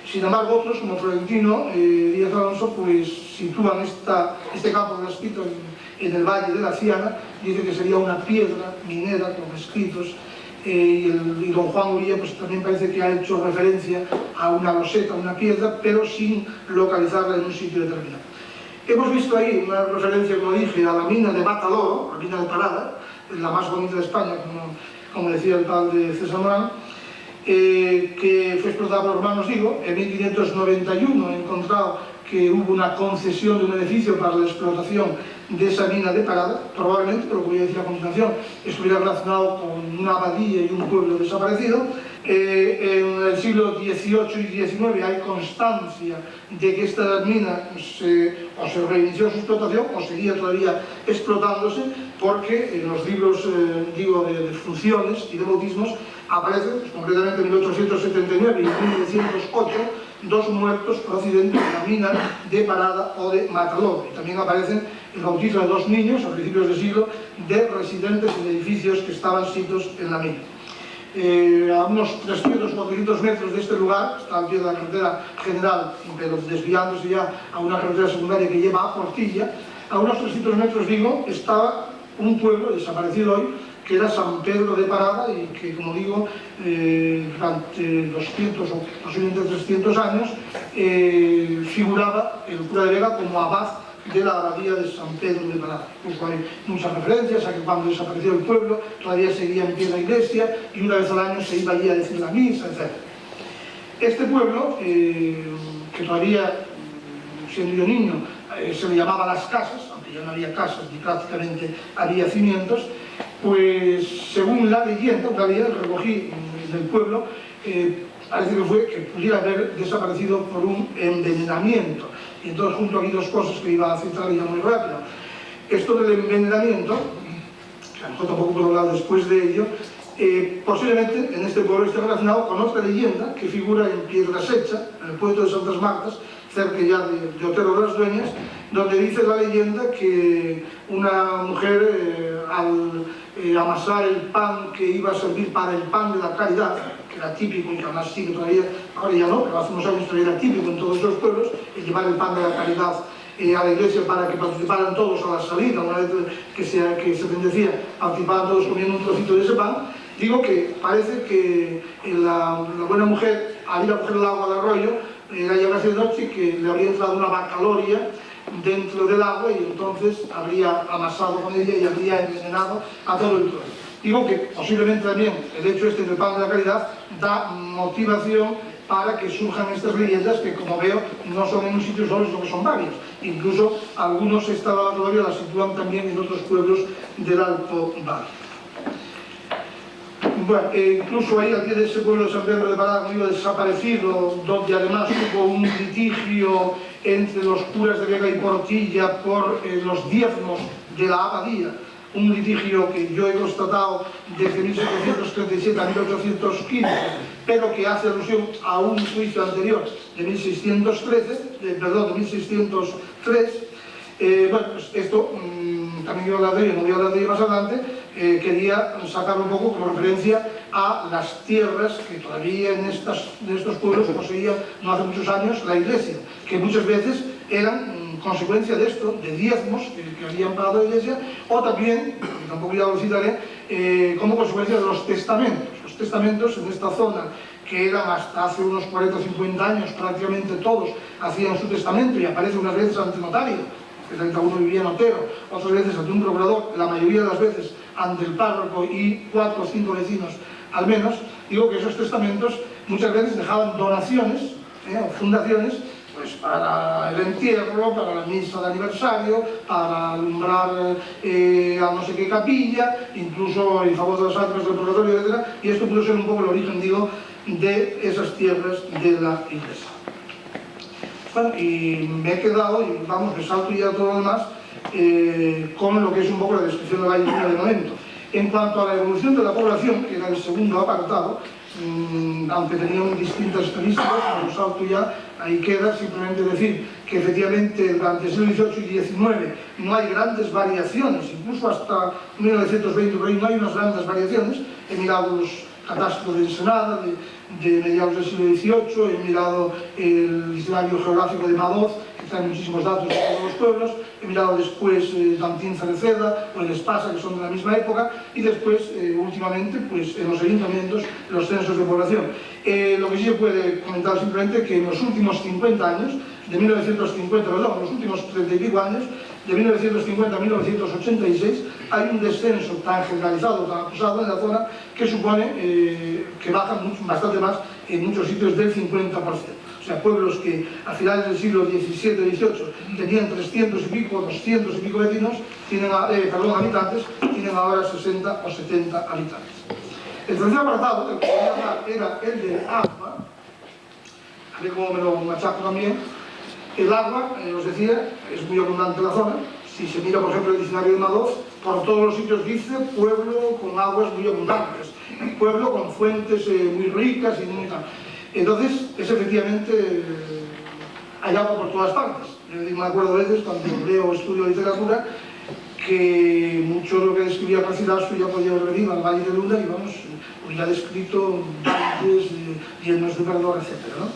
Sin embargo, otros, como Florentino Díez Alonso, pues sitúan este campo de escrito en el valle de la Ciana, dice que sería una piedra minera con escritos, y don Juan Uría pues también parece que ha hecho referencia a una loseta, una piedra, pero sin localizarla en un sitio determinado. Hemos visto ahí una referencia, como dije, a la mina de Matadoro, la mina de Parada, la más bonita de España, como decía el padre César Morán, que fue explotada por los hermanos Digo. En 1591 he encontrado que hubo una concesión de un edificio para la explotación de esa mina de Parada, probablemente, pero lo que voy a decir a continuación, estuviera relacionado con una abadía y un pueblo desaparecido. En el siglo XVIII y XIX hay constancia de que esta mina o se reinició su explotación o seguía todavía explotándose, porque en los libros de funciones y de bautismos aparecen, pues, concretamente en 1879 y 1908, dos muertos procedentes de la mina de Parada o de Matador. Y también aparecen el bautizo de dos niños a principios de siglo de residentes en edificios que estaban sitios en la mina. A unos 300 o 400 metros de este lugar, está al pie de la carretera general, pero desviándose ya a una carretera secundaria que lleva a Portilla, a unos 300 metros, digo, estaba un pueblo desaparecido hoy, que era San Pedro de Parada, y que, como digo, durante 200 o posiblemente 300 años figuraba el cura de Vega como abad de la abadía de San Pedro de Parada. Pues hay muchas referencias a que cuando desapareció el pueblo todavía seguía en pie la iglesia y una vez al año se iba allí a decir la misa, etc. Este pueblo, que todavía, siendo yo niño, se le llamaba Las Casas, aunque ya no había casas ni prácticamente había cimientos, pues según la leyenda, todavía recogí del pueblo, parece que pudiera haber desaparecido por un envenenamiento. Y entonces junto aquí dos cosas que iba a citar ya muy rápido. Esto del envenenamiento, que a lo mejor tampoco puedo hablar después de ello, posiblemente en este pueblo esté relacionado con otra leyenda que figura en Piedrasecha, en el puerto de Santas Martas, cerca ya de Otero de las Dueñas, donde dice la leyenda que una mujer al amasar el pan que iba a servir para el pan de la caridad, que era típico y que además sigue todavía, ahora ya no, pero hace unos años todavía era típico en todos los pueblos, el llevar el pan de la caridad a la iglesia para que participaran todos a la salida, una vez que se bendecía, participaban todos comiendo un trocito de ese pan. Digo que parece que la buena mujer, al ir a coger el agua del arroyo, era ya casi de noche, que le habría entrado una bacaloria dentro del agua y entonces habría amasado con ella y habría envenenado a todo el pueblo. Digo que posiblemente también el hecho este del pan de la caridad da motivación para que surjan estas leyendas que, como veo, no son en un sitio solo, sino que son varios. Incluso algunos esta lavatoria la sitúan también en otros pueblos del Alto Valle. Bueno, incluso ahí, aquí de ese pueblo de San Pedro de Parada, muy desaparecido, donde además hubo un litigio entre los curas de Vega y Portilla por los diezmos de la abadía, un litigio que yo he constatado desde 1737 a 1815, pero que hace alusión a un juicio anterior de 1603. Bueno, pues esto también iba a hablar de ello, no voy a hablar de ello más adelante. Quería sacar un poco como referencia a las tierras que todavía en estos pueblos poseía no hace muchos años la iglesia, que muchas veces eran consecuencia de esto, de diezmos que habían pagado la iglesia, o también, que tampoco ya lo citaré, como consecuencia de los testamentos. Los testamentos en esta zona, que eran hasta hace unos 40 o 50 años, prácticamente todos hacían su testamento y aparece unas veces ante notario, que cada uno vivía en Otero, otras veces ante un procurador, la mayoría de las veces ante el párroco y 4 o 5 vecinos al menos. Digo que esos testamentos muchas veces dejaban donaciones, fundaciones, pues para el entierro, para la misa de aniversario, para alumbrar a no sé qué capilla, incluso en favor de los santos del purgatorio, etc. Y esto pudo ser un poco el origen, digo, de esas tierras de la iglesia. Bueno, y me he quedado, y vamos, me salto ya todo lo demás, con lo que es un poco la descripción de la iglesia de momento. En cuanto a la evolución de la población, que era el segundo apartado, aunque tenían distintas estadísticas, como salto ya, ahí queda simplemente decir que efectivamente durante el siglo XVIII y XIX no hay grandes variaciones, incluso hasta 1920 por ahí no hay unas grandes variaciones. He mirado los catastros de Ensenada, de mediados del siglo XVIII, he mirado el diccionario geográfico de Madoz, que trae muchísimos datos de todos los pueblos, he mirado después Dantín Cereceda o el Espasa, que son de la misma época, y después, últimamente, pues en los ayuntamientos, los censos de población. Lo que sí se puede comentar simplemente que en los últimos 50 años, de 1950, perdón, en los últimos 30 y pico años, de 1950 a 1986, hay un descenso tan generalizado, tan acusado en la zona, que supone que baja bastante más en muchos sitios del 50%. O sea, pueblos que a finales del siglo XVII-XVIII tenían 300 y pico, 200 y pico vecinos, habitantes, tienen ahora 60 o 70 habitantes. El tercer apartado, el que voy a hablar, era el del agua. A ver cómo me lo machaco también. El agua, os decía, es muy abundante en la zona. Si se mira, por ejemplo, el diccionario de Madoz, por todos los sitios dice pueblo con aguas muy abundantes, pueblo con fuentes muy ricas y muy tal. Entonces, es efectivamente, hay agua por todas partes. Yo me acuerdo a veces, cuando leo o estudio literatura, que mucho de lo que describía Garcilaso ya podía haber venido al Valle de Luna y vamos, ya descrito valles llenos de verdor, etc., ¿no?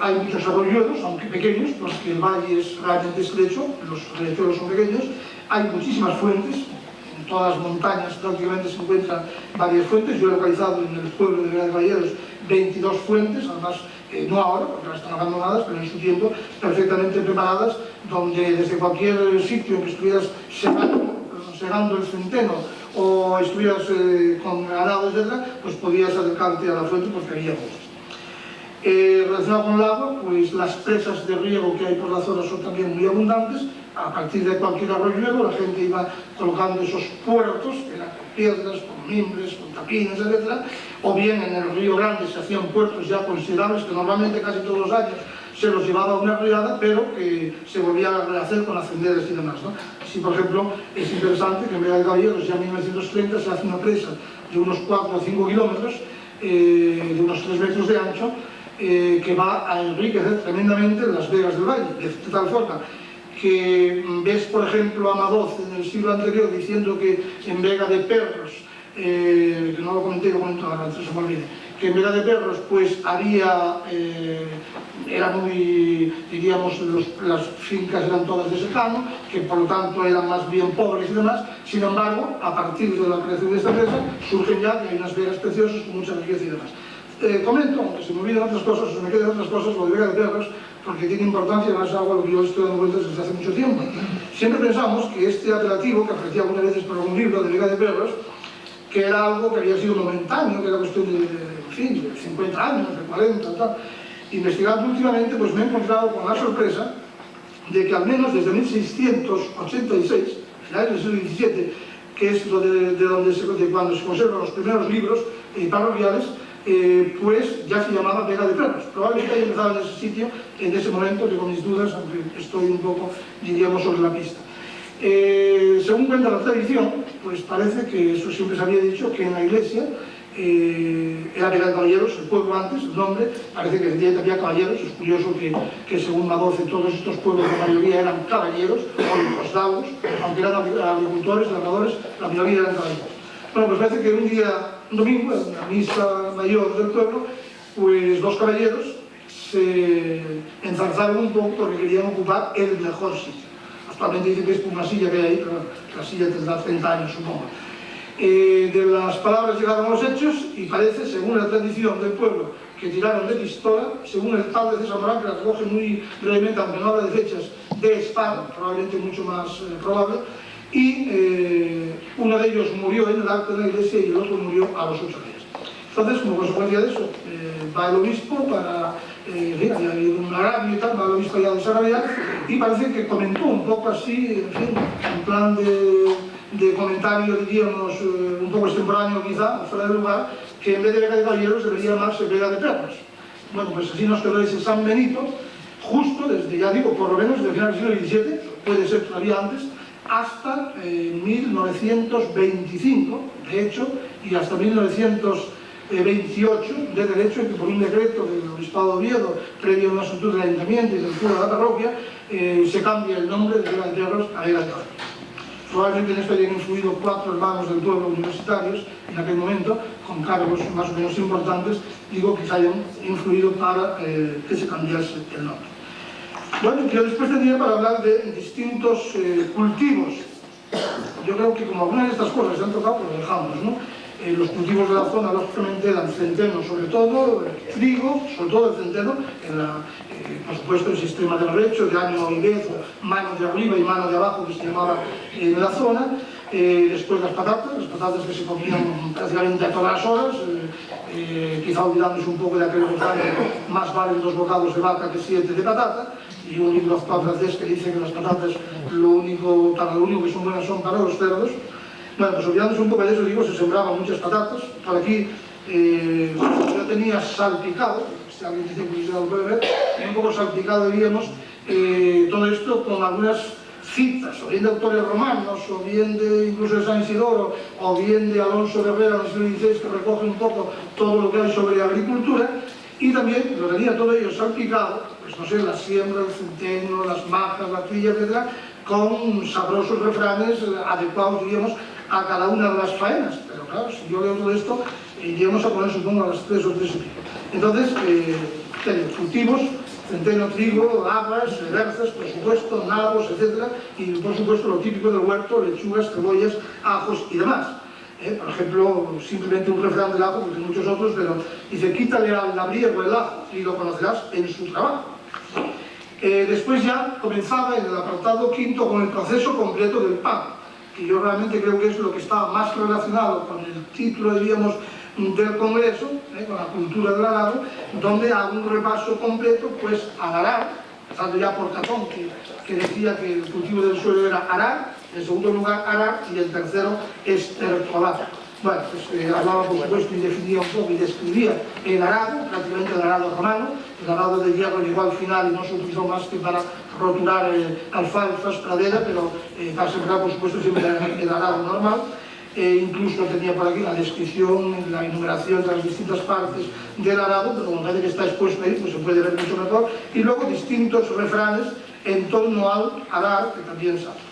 Hay muchos arroyuelos, aunque pequeños, porque el valle es realmente estrecho, los arroyuelos son pequeños. Hay muchísimas fuentes, en todas las montañas prácticamente se encuentran varias fuentes. Yo he localizado en el pueblo de Vega de Caballeros 22 fuentes, además no ahora, porque ahora están abandonadas, pero en su tiempo perfectamente preparadas, donde desde cualquier sitio en que estuvieras segando el centeno o estuvieras con ganado, etc., pues podías acercarte a la fuente porque había cosas. Relacionado con el agua, pues las presas de riego que hay por la zona son también muy abundantes. A partir de cualquier arroyuelo la gente iba colocando esos puertos, que eran con piedras, con mimbres, con tapines, etc. O bien en el Río Grande se hacían puertos ya considerables, que normalmente casi todos los años se los llevaba a una riada, pero que se volvía a rehacer con ascenderes y demás, ¿no? Así, por ejemplo, es interesante que en Vega de Caballeros ya en 1930 se hace una presa de unos 4 o 5 kilómetros, de unos 3 metros de ancho, que va a enriquecer tremendamente las vegas del valle, de tal forma que ves, por ejemplo, a Madoz en el siglo anterior diciendo que en Vega de Perros, que no lo comenté, lo comento ahora, entonces se me olvide, que en Vega de Perros pues había, era muy, diríamos, las fincas eran todas de secano, que por lo tanto eran más bien pobres y demás. Sin embargo, a partir de la creación de esta presa, surgen ya que hay unas vegas preciosas con mucha riqueza y demás. Comento, aunque se me olviden otras cosas, o se me queden otras cosas, lo de Vega de Perros, porque tiene importancia, no es algo a lo que yo estoy dando vueltas desde hace mucho tiempo. Siempre pensamos que este apelativo, que aparecía algunas veces por algún libro de Vega de Perros, que era algo que había sido momentáneo, que era cuestión de, en fin, de 50 años, de 40, tal. Investigando últimamente, pues me he encontrado con la sorpresa de que al menos desde 1686, finales del siglo XVII, que es de cuando se conservan los primeros libros parroquiales, pues ya se llamaba Vega de Perros. Probablemente haya empezado en ese sitio, en ese momento, que con mis dudas, aunque estoy un poco, diríamos, sobre la pista. Según cuenta la tradición, pues parece que eso siempre se había dicho, que en la iglesia era Vega de Caballeros, el pueblo antes, el nombre, parece que había caballeros. Es curioso que según Madoz, todos estos pueblos, la mayoría eran caballeros, o hidalgos, aunque eran agricultores, labradores, la mayoría eran caballeros. Bueno, pues parece que un domingo, en la misa mayor del pueblo, pues 2 caballeros se enzarzaron un poco porque querían ocupar el mejor sitio. Actualmente dicen que es por una silla que hay ahí, pero la silla tendrá 30 años, supongo. De las palabras llegaron a los hechos y parece, según la tradición del pueblo, que tiraron de pistola, según el padre César Morán, que la recoge muy brevemente, aunque no habla de fechas, de espada, probablemente mucho más probable, y uno de ellos murió en el acto de la iglesia y el otro murió a los 8 días. Entonces, como consecuencia de eso, va el obispo para, había habido un agravio y tal, va el obispo ya de Sarabia y parece que comentó un poco así, en fin, en plan de comentario, diríamos, un poco extemporáneo quizá, fuera de lugar, que en vez de Vega de Caballeros debería llamarse Vega de Perros. Bueno, pues así nos quedó ese San Benito, justo desde, ya digo, por lo menos desde el final del siglo XVII, puede ser todavía antes, hasta 1925, de hecho, y hasta 1928, de derecho, en que por un decreto del Obispado de Oviedo, previo a una solicitud del Ayuntamiento y del cura de la parroquia, se cambia el nombre de Vega de Perros a Vega de Caballeros. Probablemente en esto hayan influido 4 hermanos del pueblo universitarios en aquel momento, con cargos más o menos importantes, digo que hayan influido para que se cambiase el nombre. Bueno, yo después tendría para hablar de distintos cultivos. Yo creo que como algunas de estas cosas se han tocado, pues lo dejamos, ¿no? Los cultivos de la zona, lógicamente, eran centeno sobre todo, trigo, sobre todo el centeno, por supuesto el sistema de barbecho, de año y vez, mano de arriba y mano de abajo, que se llamaba en la zona. Después las patatas que se comían prácticamente a todas las horas, quizá olvidándose un poco de aquel refrán, más valen 2 bocados de vaca que 7 de patata, y un libro actual francés que dice que las patatas lo único que son buenas son para los cerdos. Bueno, pues olvidándose un poco de eso, digo, se sembraban muchas patatas. Por aquí yo tenía salpicado, si alguien dice que se lo puede ver, un poco salpicado, diríamos, todo esto con algunas citas, o bien de autores romanos, o bien de incluso de San Isidoro, o bien de Alonso de Herrera en el siglo XVI, que recoge un poco todo lo que hay sobre agricultura, y también lo tenía todo ello salpicado, pues no sé, la siembra, el centeno, las majas, la trilla, etc., con sabrosos refranes adecuados, diríamos, a cada una de las faenas. Pero claro, si yo leo todo esto, iríamos a poner, supongo, a las 3 o 3 y pico. Entonces, cultivos, centeno, trigo, habas, berzas, por supuesto, nabos, etc. Y por supuesto lo típico del huerto, lechugas, cebollas, ajos y demás. Por ejemplo, simplemente un refrán del ajo, porque hay muchos otros, pero dice, quítale al labriego el ajo y lo conocerás en su trabajo. Después ya comenzaba en el apartado 5 con el proceso completo del pan, que yo realmente creo que es lo que está más relacionado con el título, diríamos, del Congreso, con la cultura del arado, donde hago un repaso completo, pues al arar, empezando ya por Catón, que decía que el cultivo del suelo era arar, en segundo lugar arar, y el tercero estercolar. Bueno, pues hablaba por supuesto y definía un poco y describía el arado, prácticamente el arado romano. El arado de hierro llegó al final y no se utilizó más que para roturar alfalfas, pradera, pero para sembrar por supuesto siempre el arado normal. Incluso tenía por aquí la descripción, la enumeración de las distintas partes del arado, pero como parece que está expuesto ahí, pues se puede ver mucho mejor. Y luego distintos refranes en torno al arar, que también sale.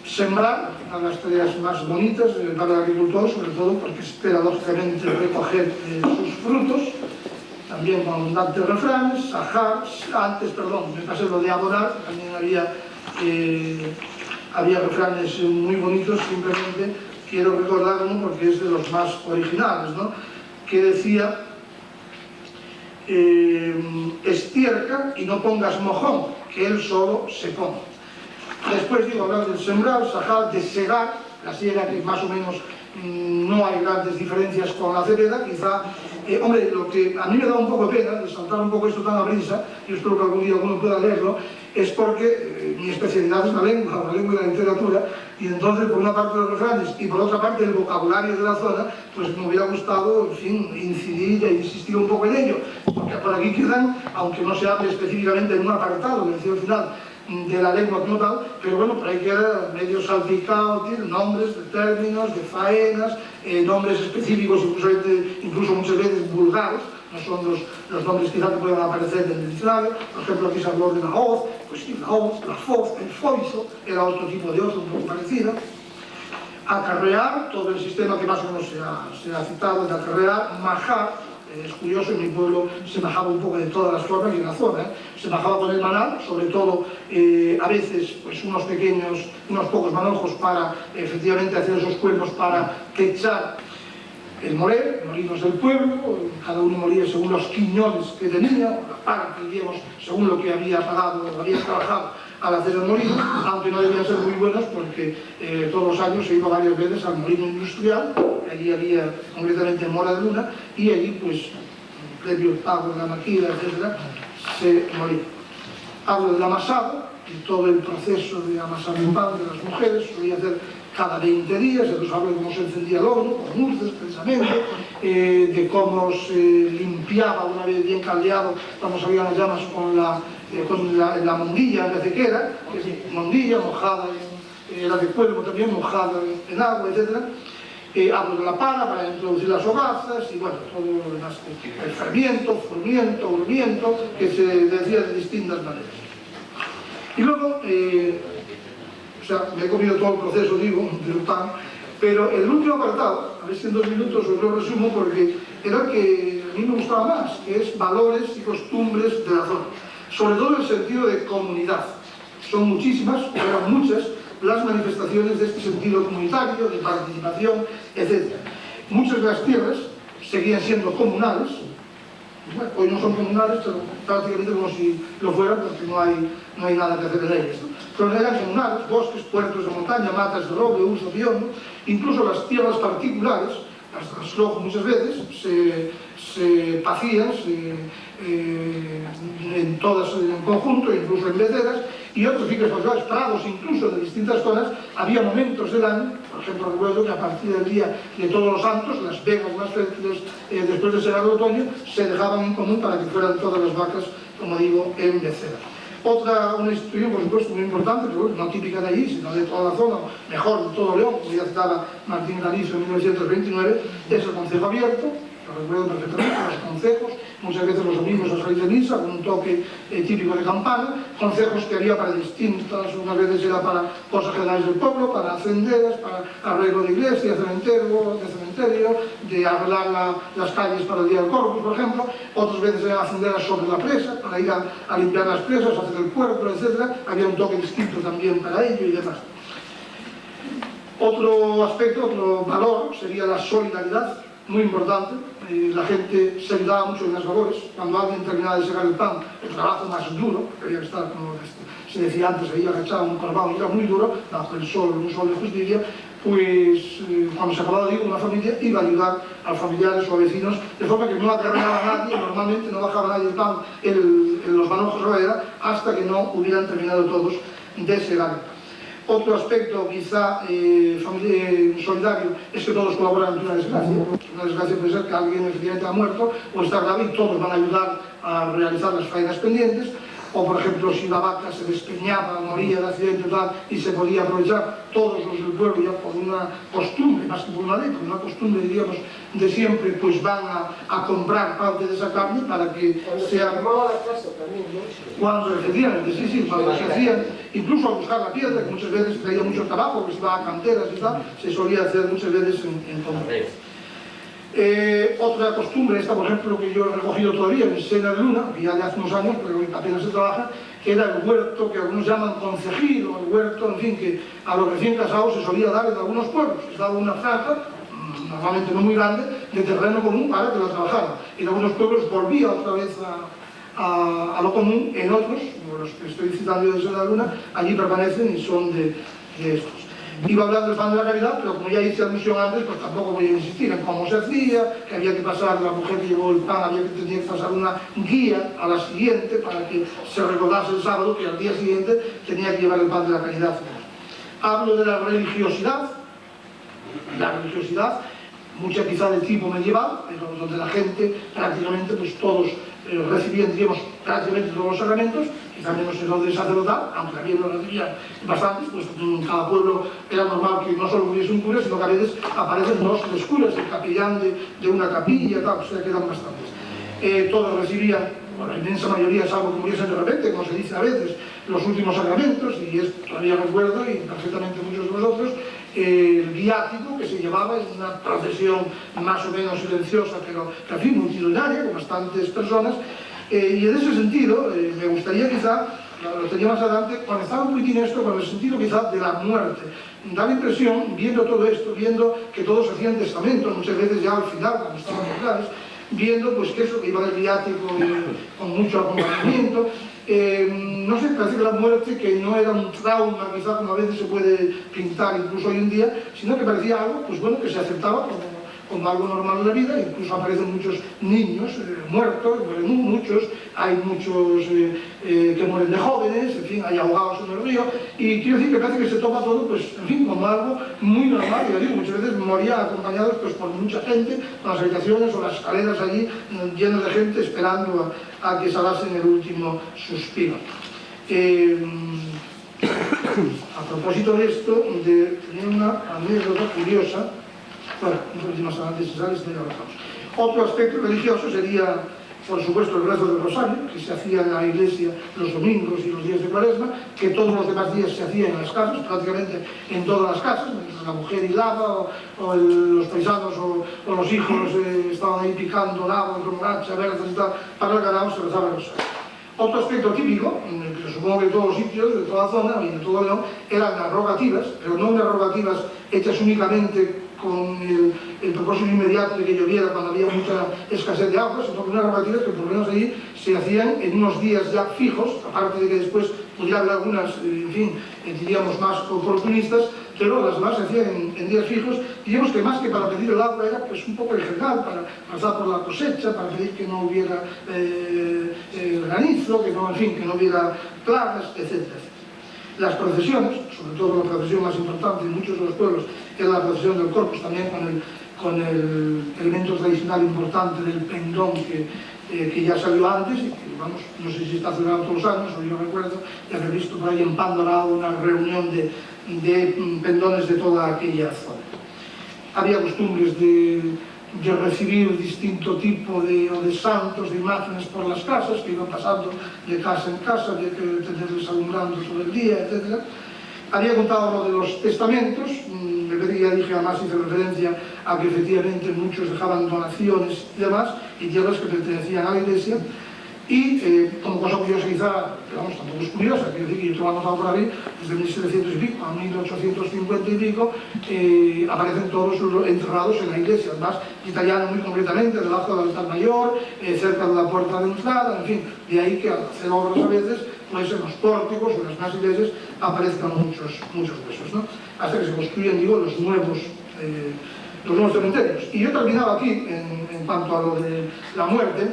Sembrar, una de las tareas más bonitas para el agricultor, sobre todo porque espera lógicamente recoger sus frutos, también con abundantes refranes. Sajar, antes, perdón, me pasé lo de abonar, también había refranes muy bonitos, simplemente quiero recordar uno porque es de los más originales, ¿no? Que decía: estierca y no pongas mojón, que él solo se come. Después digo, hablar del sembrar, sajar, de segar, la siega que más o menos no hay grandes diferencias con la cereda, quizá, hombre, lo que a mí me da un poco de pena de saltar un poco esto tan a brisa, y espero que algún día alguno pueda leerlo, es porque mi especialidad es la lengua y la literatura, y entonces por una parte los refranes y por otra parte el vocabulario de la zona, pues me hubiera gustado, en fin, incidir e insistir un poco en ello, porque por aquí quedan, aunque no se hable específicamente en un apartado, en el al final, de la lengua como tal, pero bueno, por ahí queda medio salpicado, tiene nombres de términos, de faenas, nombres específicos, incluso muchas veces vulgares, no son los nombres quizá que puedan aparecer en el diccionario. Por ejemplo, aquí se habló de la hoz, pues sí, la hoz, la foz, el foizo, era otro tipo de hoz un poco parecido. Acarrear, todo el sistema que más o menos se ha citado de acarrear. Majar, es curioso, en mi pueblo se majaba un poco de todas las formas y en la zona, se majaba con el manal, sobre todo a veces pues unos pocos manojos para efectivamente hacer esos cuerpos para techar el moler, molinos del pueblo, cada uno molía según los quiñones que tenía, la paga que diríamos según lo que había pagado o había trabajado al hacer el molino, aunque no debían ser muy buenos porque todos los años se iba varias veces al molino industrial, allí había concretamente en Mora de Luna, y allí pues, previo pago de la maquila, etc., se moría. Hablo del amasado, y todo el proceso de amasar el pan de las mujeres, solía hacer cada 20 días, entonces hablo de cómo se encendía el horno, con luces precisamente, de cómo se limpiaba una vez bien caldeado, cuando salían las llamas con la mondilla en vez de quera, que es mondilla mojada, era de cuervo también, mojada en agua, etc. Hablo de la pala para introducir las hogazas y bueno, todo lo demás, el fermiento, furmiento, urmiento, que se decía de distintas maneras. Y luego, o sea, me he comido todo el proceso, digo, del pan, pero el último apartado, a ver si en 2 minutos os lo resumo, porque era el que a mí me gustaba más, que es valores y costumbres de la zona. Sobre todo en el sentido de comunidad. Son muchísimas, eran muchas, las manifestaciones de este sentido comunitario, de participación, etc. Muchas de las tierras seguían siendo comunales. Bueno, hoy no son comunales, pero prácticamente como si lo fueran, porque no hay nada que hacer en ellas, ¿no? Pero eran comunales, bosques, puertos de montaña, matas de roble, uso, piono, incluso las tierras particulares, las traslojo muchas veces, se pacían en todas en conjunto, incluso en leceras, y otros ciclos particulares, prados, incluso de distintas zonas. Había momentos del año, por ejemplo, recuerdo que a partir del día de Todos los Santos, las vegas más fértiles después de segar el otoño, se dejaban en común para que fueran todas las vacas, como digo, en lecera. Una institución, por supuesto, muy importante, pero no típica de allí, sino de toda la zona, mejor de todo León, como ya citaba Martín Galizo en 1929, es el Concejo Abierto. Lo recuerdo perfectamente, los concejos, muchas veces los domingos a salir de misa, con un toque típico de campana, concejos que había para distintas, unas veces era para cosas generales del pueblo, para hacenderas, para arreglo de iglesia, de cementerio, de arreglar las calles para el Día del Corpus, por ejemplo. Otras veces eran hacenderas sobre la presa, para ir a limpiar las presas, hacer el puerto, etc. Había un toque distinto también para ello y demás. Otro aspecto, otro valor, sería la solidaridad, muy importante. La gente se ayudaba mucho en las labores. Cuando alguien terminaba de secar el pan, el trabajo más duro, que había que estar, como se decía antes, ahí agachado en un corvado, y era muy duro, bajo el sol, un sol de justicia, pues cuando se acababa de ir una familia, iba a ayudar a los familiares o a vecinos, de forma que no acarreaba a nadie, normalmente no bajaba nadie el pan en los manojos de la ladera, hasta que no hubieran terminado todos de segar el pan. Otro aspecto quizá solidario es que todos colaboran ante una desgracia. Una desgracia puede ser que alguien efectivamente ha muerto o está grave y todos van a ayudar a realizar las faenas pendientes. O, por ejemplo, si una vaca se despeñaba, moría de accidente tal, y se podía aprovechar, todos los del pueblo ya por una costumbre, más que por una ley, por una costumbre, diríamos, de siempre, pues van a comprar parte de esa carne para que sea... Cuando efectivamente, sí, cuando se hacían, incluso a buscar la piedra, que muchas veces traía mucho trabajo, que se iba a canteras y tal, se solía hacer muchas veces en Tombreros. Otra costumbre, esta por ejemplo que yo he recogido todavía en Sena de Luna, que ya de hace unos años, pero apenas se trabaja, que era el huerto que algunos llaman concejil, o el huerto, en fin, que a los recién casados se solía dar en algunos pueblos. Se daba una franja, normalmente no muy grande, de terreno común para que lo trabajaran. En algunos pueblos volvía otra vez a lo común, en otros, como los que estoy citando de Sena de Luna, allí permanecen y son de estos. Iba a hablar del pan de la caridad, pero como ya hice alusión antes, pues tampoco voy a insistir en cómo se hacía, que había que pasar, la mujer que llevó el pan tenía que pasar una guía a la siguiente para que se recordase el sábado que al día siguiente tenía que llevar el pan de la caridad. Hablo de la religiosidad, mucha quizá del tipo medieval, pero donde la gente prácticamente, pues todos recibían, diríamos, prácticamente todos los sacramentos, quizá menos el orden sacerdotal, aunque también lo recibían bastantes, pues en cada pueblo era normal que no solo hubiese un cura, sino que a veces aparecen 2 o 3 curas, el capellán de una capilla, tal, o sea que eran bastantes. Todos recibían, bueno, la inmensa mayoría, salvo que muriesen de repente, como se dice a veces, los últimos sacramentos, y todavía recuerdo, y perfectamente muchos de vosotros, el viático que se llevaba en una procesión más o menos silenciosa, pero en fin, multitudinaria, con bastantes personas, y en ese sentido me gustaría quizá, lo tenía más adelante, conectar un poquitín esto con el sentido quizá de la muerte. Da la impresión, viendo todo esto, viendo que todos hacían testamentos, muchas veces ya al final, cuando estaban claves, viendo pues que eso que iba del viático con mucho acompañamiento, no sé, parece que la muerte que no era un trauma, quizá como a veces se puede pintar incluso hoy en día, sino que parecía algo, pues bueno, que se aceptaba como algo normal de la vida. Incluso aparecen muchos niños muertos, mueren muchos, hay muchos que mueren de jóvenes, en fin, hay ahogados en el río, y quiero decir que parece que se toma todo, pues, en fin, como algo muy normal. Yo digo, muchas veces morían acompañados pues, por mucha gente, con las habitaciones o las escaleras allí llenas de gente esperando a que salasen el último suspiro. A propósito de esto, tenía una anécdota curiosa. Bueno, un poquito más adelante si sale, ya lo dejamos. Otro aspecto religioso sería, por supuesto, el rezo del rosario, que se hacía en la iglesia los domingos y los días de Cuaresma, que todos los demás días se hacía en las casas, prácticamente en todas las casas. La mujer hilaba, o los paisanos o los hijos estaban ahí picando nabos, remolacha, berzas y tal, para el ganado se rezaba el rosario. Otro aspecto típico, que supongo que en todos los sitios, de toda la zona y de todo León, eran las rogativas, pero no unas rogativas hechas únicamente con el propósito inmediato de que lloviera cuando había mucha escasez de agua, sino que unas rogativas que por lo menos allí se hacían en unos días ya fijos, aparte de que después pudiera haber algunas, en fin, diríamos más oportunistas, pero las demás se hacían en días fijos. Digamos que más que para pedir el agua era pues un poco en general, para pasar por la cosecha, para pedir que no hubiera granizo, que no, en fin, que no hubiera plagas, etc. Las procesiones, sobre todo la procesión más importante en muchos de los pueblos, era la procesión del Corpus, también con el elemento tradicional importante del pendón que ya salió antes y que, vamos, no sé si está celebrado todos los años, o yo recuerdo de haber visto por ahí en Pan Dorado una reunión de pendones de toda aquella zona. Había costumbres de recibir distinto tipo de santos, de imágenes por las casas, que iban pasando de casa en casa, había que tenerles alumbrando todo el día, etc. Había contado lo de los testamentos, ya dije, además hice referencia a que efectivamente muchos dejaban donaciones y demás, y tierras que pertenecían a la iglesia, y como cosa curiosa quizá, vamos, tampoco es curiosa, quiero decir que yo he tomado por ahí, desde 1700 y pico a 1850 y pico, aparecen todos enterrados en la iglesia, además italiano muy concretamente, debajo del altar mayor, cerca de la puerta de entrada, en fin, de ahí que al hacer obras a veces, pues en los pórticos o en las más iglesias aparezcan muchos huesos, ¿no? Hasta que se construyen, digo, los nuevos cementerios. Y yo terminaba aquí, en cuanto a lo de la muerte,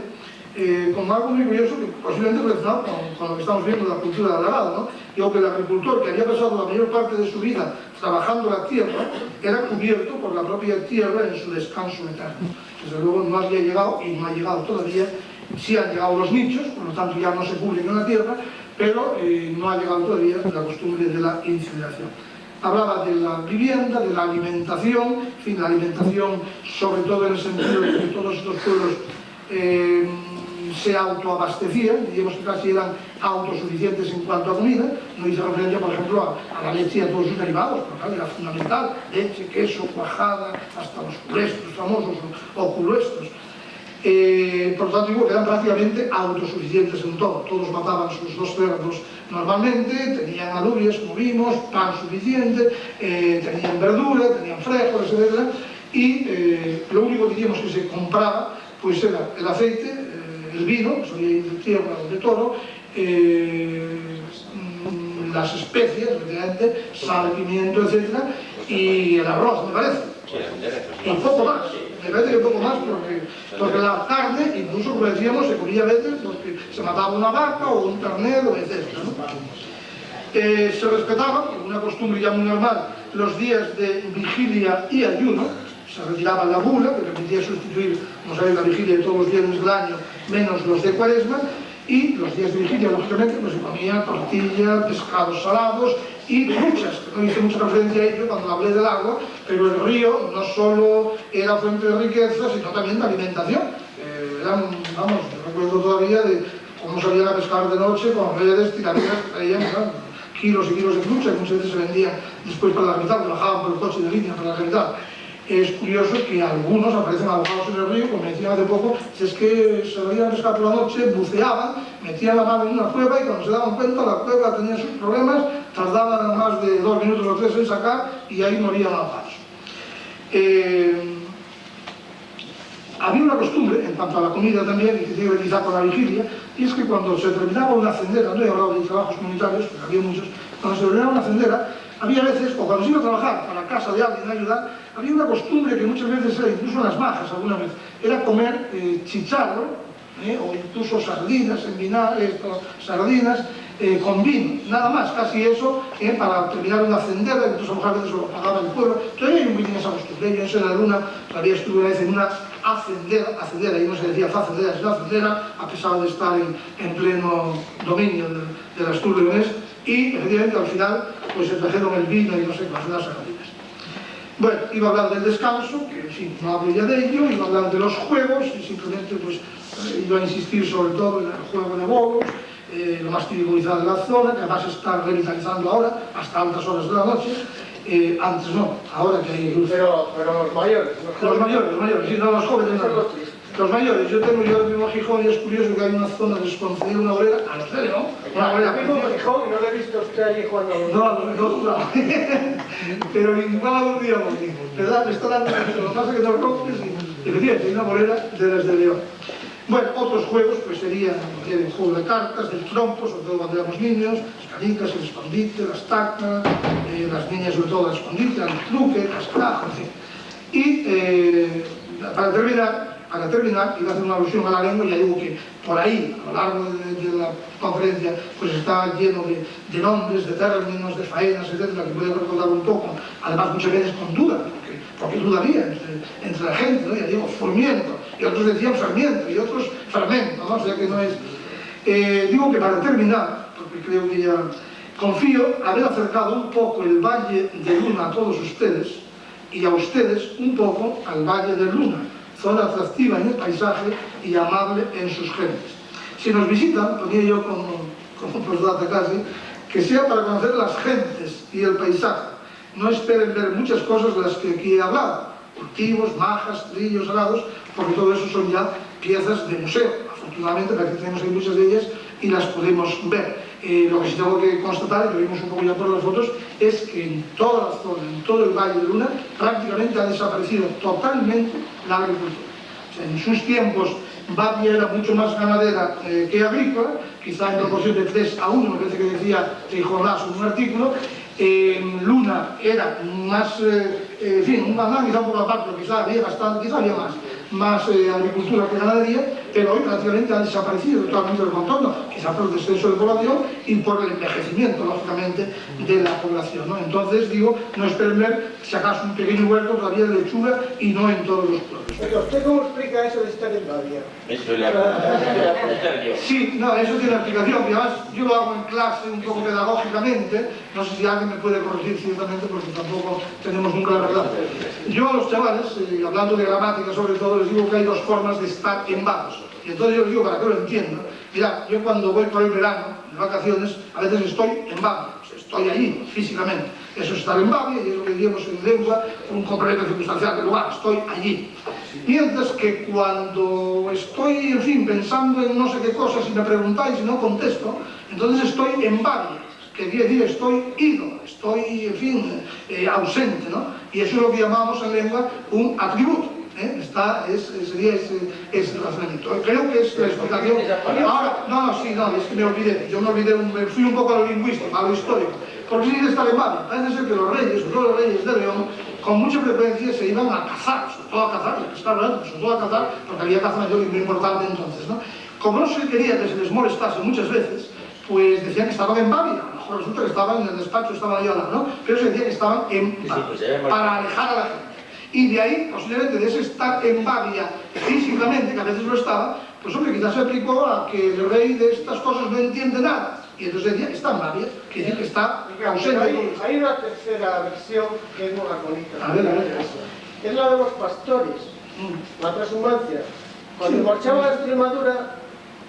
con algo muy curioso que posiblemente relacionado con lo que estamos viendo de la cultura de la arada, ¿no? Digo que el agricultor que había pasado la mayor parte de su vida trabajando la tierra era cubierto por la propia tierra en su descanso eterno. Desde luego no había llegado, y no ha llegado todavía, sí han llegado los nichos, por lo tanto ya no se cubren en la tierra, pero no ha llegado todavía la costumbre de la incineración. Hablaba de la vivienda, de la alimentación, en fin, la alimentación sobre todo en el sentido de que todos estos pueblos se autoabastecían, diríamos que casi eran autosuficientes en cuanto a comida. No hice referencia, por ejemplo, a la leche y a todos sus derivados, porque claro, era fundamental: leche, queso, cuajada, hasta los culestros famosos o culuestros. Por lo tanto, digo que eran prácticamente autosuficientes en todo. Todos mataban sus 2 cerdos normalmente, tenían alubias, como vimos, pan suficiente, tenían verdura, tenían frijoles, etc. Y lo único que diríamos que se compraba pues era el aceite, el vino, que solía ir de tierra o de toro, las especias, efectivamente, sal, pimiento, etc. Y el arroz, me parece. Y poco más. Me parece que poco más, porque la carne, incluso como decíamos, se comía a veces porque se mataba una vaca o un ternero, etc., ¿no? Se respetaba, por una costumbre ya muy normal, los días de vigilia y ayuno. Se retiraba la bula, que permitía sustituir, como sabéis, la vigilia de todos los viernes del año, menos los de Cuaresma, y los días de vigilia, lógicamente, pues se comía tortilla, pescados salados y truchas, que no hice mucha referencia a ello cuando hablé del agua, pero el río no solo era fuente de riqueza, sino también de alimentación. Vamos, recuerdo todavía de cómo salían a pescar de noche con redes, tiraderas, traían kilos y kilos de trucha, que muchas veces se vendían después para la capital, bajaban por el coche de línea para la capital. Es curioso que algunos aparecen ahogados en el río, como me decían hace poco, si es que se veían pescar por la noche, buceaban, metían la mano en una cueva y cuando se daban cuenta la cueva tenía sus problemas, tardaban más de 2 minutos o 3 en sacar y ahí morían ahogados. Había una costumbre, en cuanto a la comida también, y que tiene que ver quizá con la vigilia, y es que cuando se terminaba una cendera, no he hablado de trabajos comunitarios, porque había muchos, cuando se terminaba una cendera, había veces, o cuando se iba a trabajar para casa de alguien a ayudar, había una costumbre que muchas veces era, incluso en las majas alguna vez, era comer chicharro, o incluso sardinas en vinagre, sardinas con vino, nada más, casi eso, para terminar una cendera, incluso a veces lo pagaba el pueblo. Todavía hay un poquito esa costumbre. Yo en la luna todavía estuve una vez en una hacendera, y no se decía facendera, sino hacendera, a pesar de estar en pleno dominio del Astur leonés, y efectivamente al final pues se trajeron el vino y no sé qué, las sardinas. Bueno, iba a hablar del descanso, que en fin, no hablo ya de ello, iba a hablar de los juegos, y simplemente pues iba a insistir sobre todo en el juego de bolos, lo más típico quizá de la zona, que además se está revitalizando ahora, hasta altas horas de la noche. Antes no, ahora que hay luz. Pero los mayores. Los mayores, sí, no los jóvenes no. Los mayores, yo vivo en Gijón y es curioso que hay una zona desconocida, una bolera, a los de León, una bolera. Vivo en Gijón y no le he visto a usted allí cuando... No. Pero igual algún día lo mismo. ¿Verdad? Me está dando mucho. Lo que pasa es que no rompes y efectivamente hay una bolera de las de León. Bueno, otros juegos pues serían el juego de cartas, el trompo, sobre todo cuando éramos niños, las canicas, el escondite, las tacas, las niñas sobre todo el escondite, el truque, las cajas, en fin. Y para terminar, iba a hacer una alusión a la lengua, y ya digo que por ahí, a lo largo de la conferencia, pues está lleno de nombres, de términos, de faenas, etcétera, que puede recordar un poco, además muchas veces con duda, porque duda había entre la gente, ¿no? Ya digo, furmiento, y otros decían fermiento, y otros fermento, ¿no? O sea que no es... digo que para terminar, porque creo que ya confío haber acercado un poco el Valle de Luna a todos ustedes, y a ustedes un poco al Valle de Luna, zona atractiva en el paisaje y amable en sus gentes. Si nos visitan, ponía yo como postdata casi, que sea para conocer las gentes y el paisaje. No esperen ver muchas cosas de las que aquí he hablado, cultivos, majas, trillos, arados, porque todo eso son ya piezas de museo. Afortunadamente, aquí tenemos ahí muchas de ellas y las podemos ver. Lo que sí tengo que constatar, y lo vimos un poco ya por las fotos, es que en toda la zona, en todo el Valle de Luna, prácticamente ha desaparecido totalmente la agricultura. O sea, en sus tiempos, Babia era mucho más ganadera que agrícola, quizá en proporción de 3 a 1, me parece que decía Jornás en un artículo. Luna era más, en fin, un ganado quizá un poco aparte, pero quizá había más, más agricultura que ganadería, pero hoy prácticamente han desaparecido totalmente los contornos, quizá por el descenso de población y por el envejecimiento, lógicamente, de la población, ¿no? Entonces, digo, no esperen ver, si acaso, un pequeño huerto todavía de lechuga y no en todos los pueblos. Pero ¿usted cómo explica eso de estar en Baviera? Eso le ha Sí, no, eso tiene explicación, y además yo lo hago en clase un poco pedagógicamente, no sé si alguien me puede corregir ciertamente porque tampoco tenemos nunca la verdad. Yo a los chavales, hablando de gramática sobre todo, les digo que hay dos formas de estar en vagos. Y entonces yo les digo, para que lo entiendan, mira, yo cuando voy por el verano, en vacaciones, a veces estoy en Bavia, estoy allí, físicamente. Eso es estar en Bavia, y es lo que diríamos en lengua, un complemento circunstancial del lugar, estoy allí. Mientras que cuando estoy, en fin, pensando en no sé qué cosas y me preguntáis y no contesto, entonces estoy en Bavia, que quiere decir estoy ido, estoy, en fin, ausente, ¿no? Y eso es lo que llamamos en lengua un atributo. Sería ese razonamiento. Creo que es la explicación. Ahora, es que me olvidé. Yo me fui un poco a lo lingüístico, a lo histórico. Porque sí está en Bavia. Parece ser que los reyes, sobre todo los reyes de León, con mucha frecuencia se iban a cazar, sobre todo a cazar, sobre todo a cazar, porque había caza mayor y muy importante entonces, ¿no? Como no se quería que se les molestase muchas veces, pues decían que estaban en Bavia. A lo mejor resulta que estaban en el despacho, estaban allá al lado, ¿no? Pero se decía que estaban en Bavia, para alejar a la gente. Y de ahí, posiblemente, de ese estar en Bavia físicamente, que a veces lo estaba, pues hombre, quizás se aplicó a que el rey de estas cosas no entiende nada. Y entonces decía, está en Bavia, que dice que está ausente. Hay una tercera versión que es muy bonita. A ver. Es la de los pastores, la transhumancia. Cuando marchaban a Extremadura,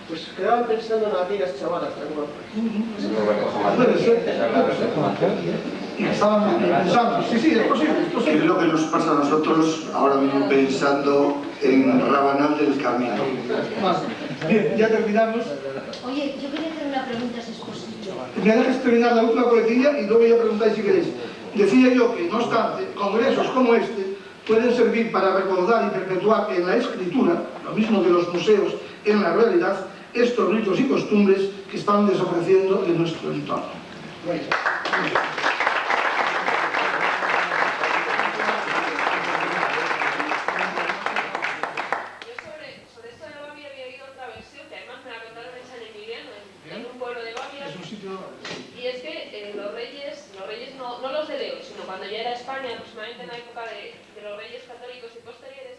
pues quedaban pensando en aquellas chavalas tan guapas. Puede ser. Y estaban pensando, sí, es posible. ¿Qué es lo que nos pasa a nosotros ahora mismo pensando en Rabanal del Camino? Bien, ya terminamos. Oye, yo quería hacer una pregunta, si es posible. Me dejes terminar la última coletilla y luego ya preguntáis si queréis. Decía yo que, no obstante, congresos como este pueden servir para recordar y perpetuar en la escritura, lo mismo que los museos en la realidad, estos ritos y costumbres que están desapareciendo de nuestro entorno. Y es que los reyes no los de León, sino cuando ya era España, aproximadamente en la época de los reyes católicos y posteriores,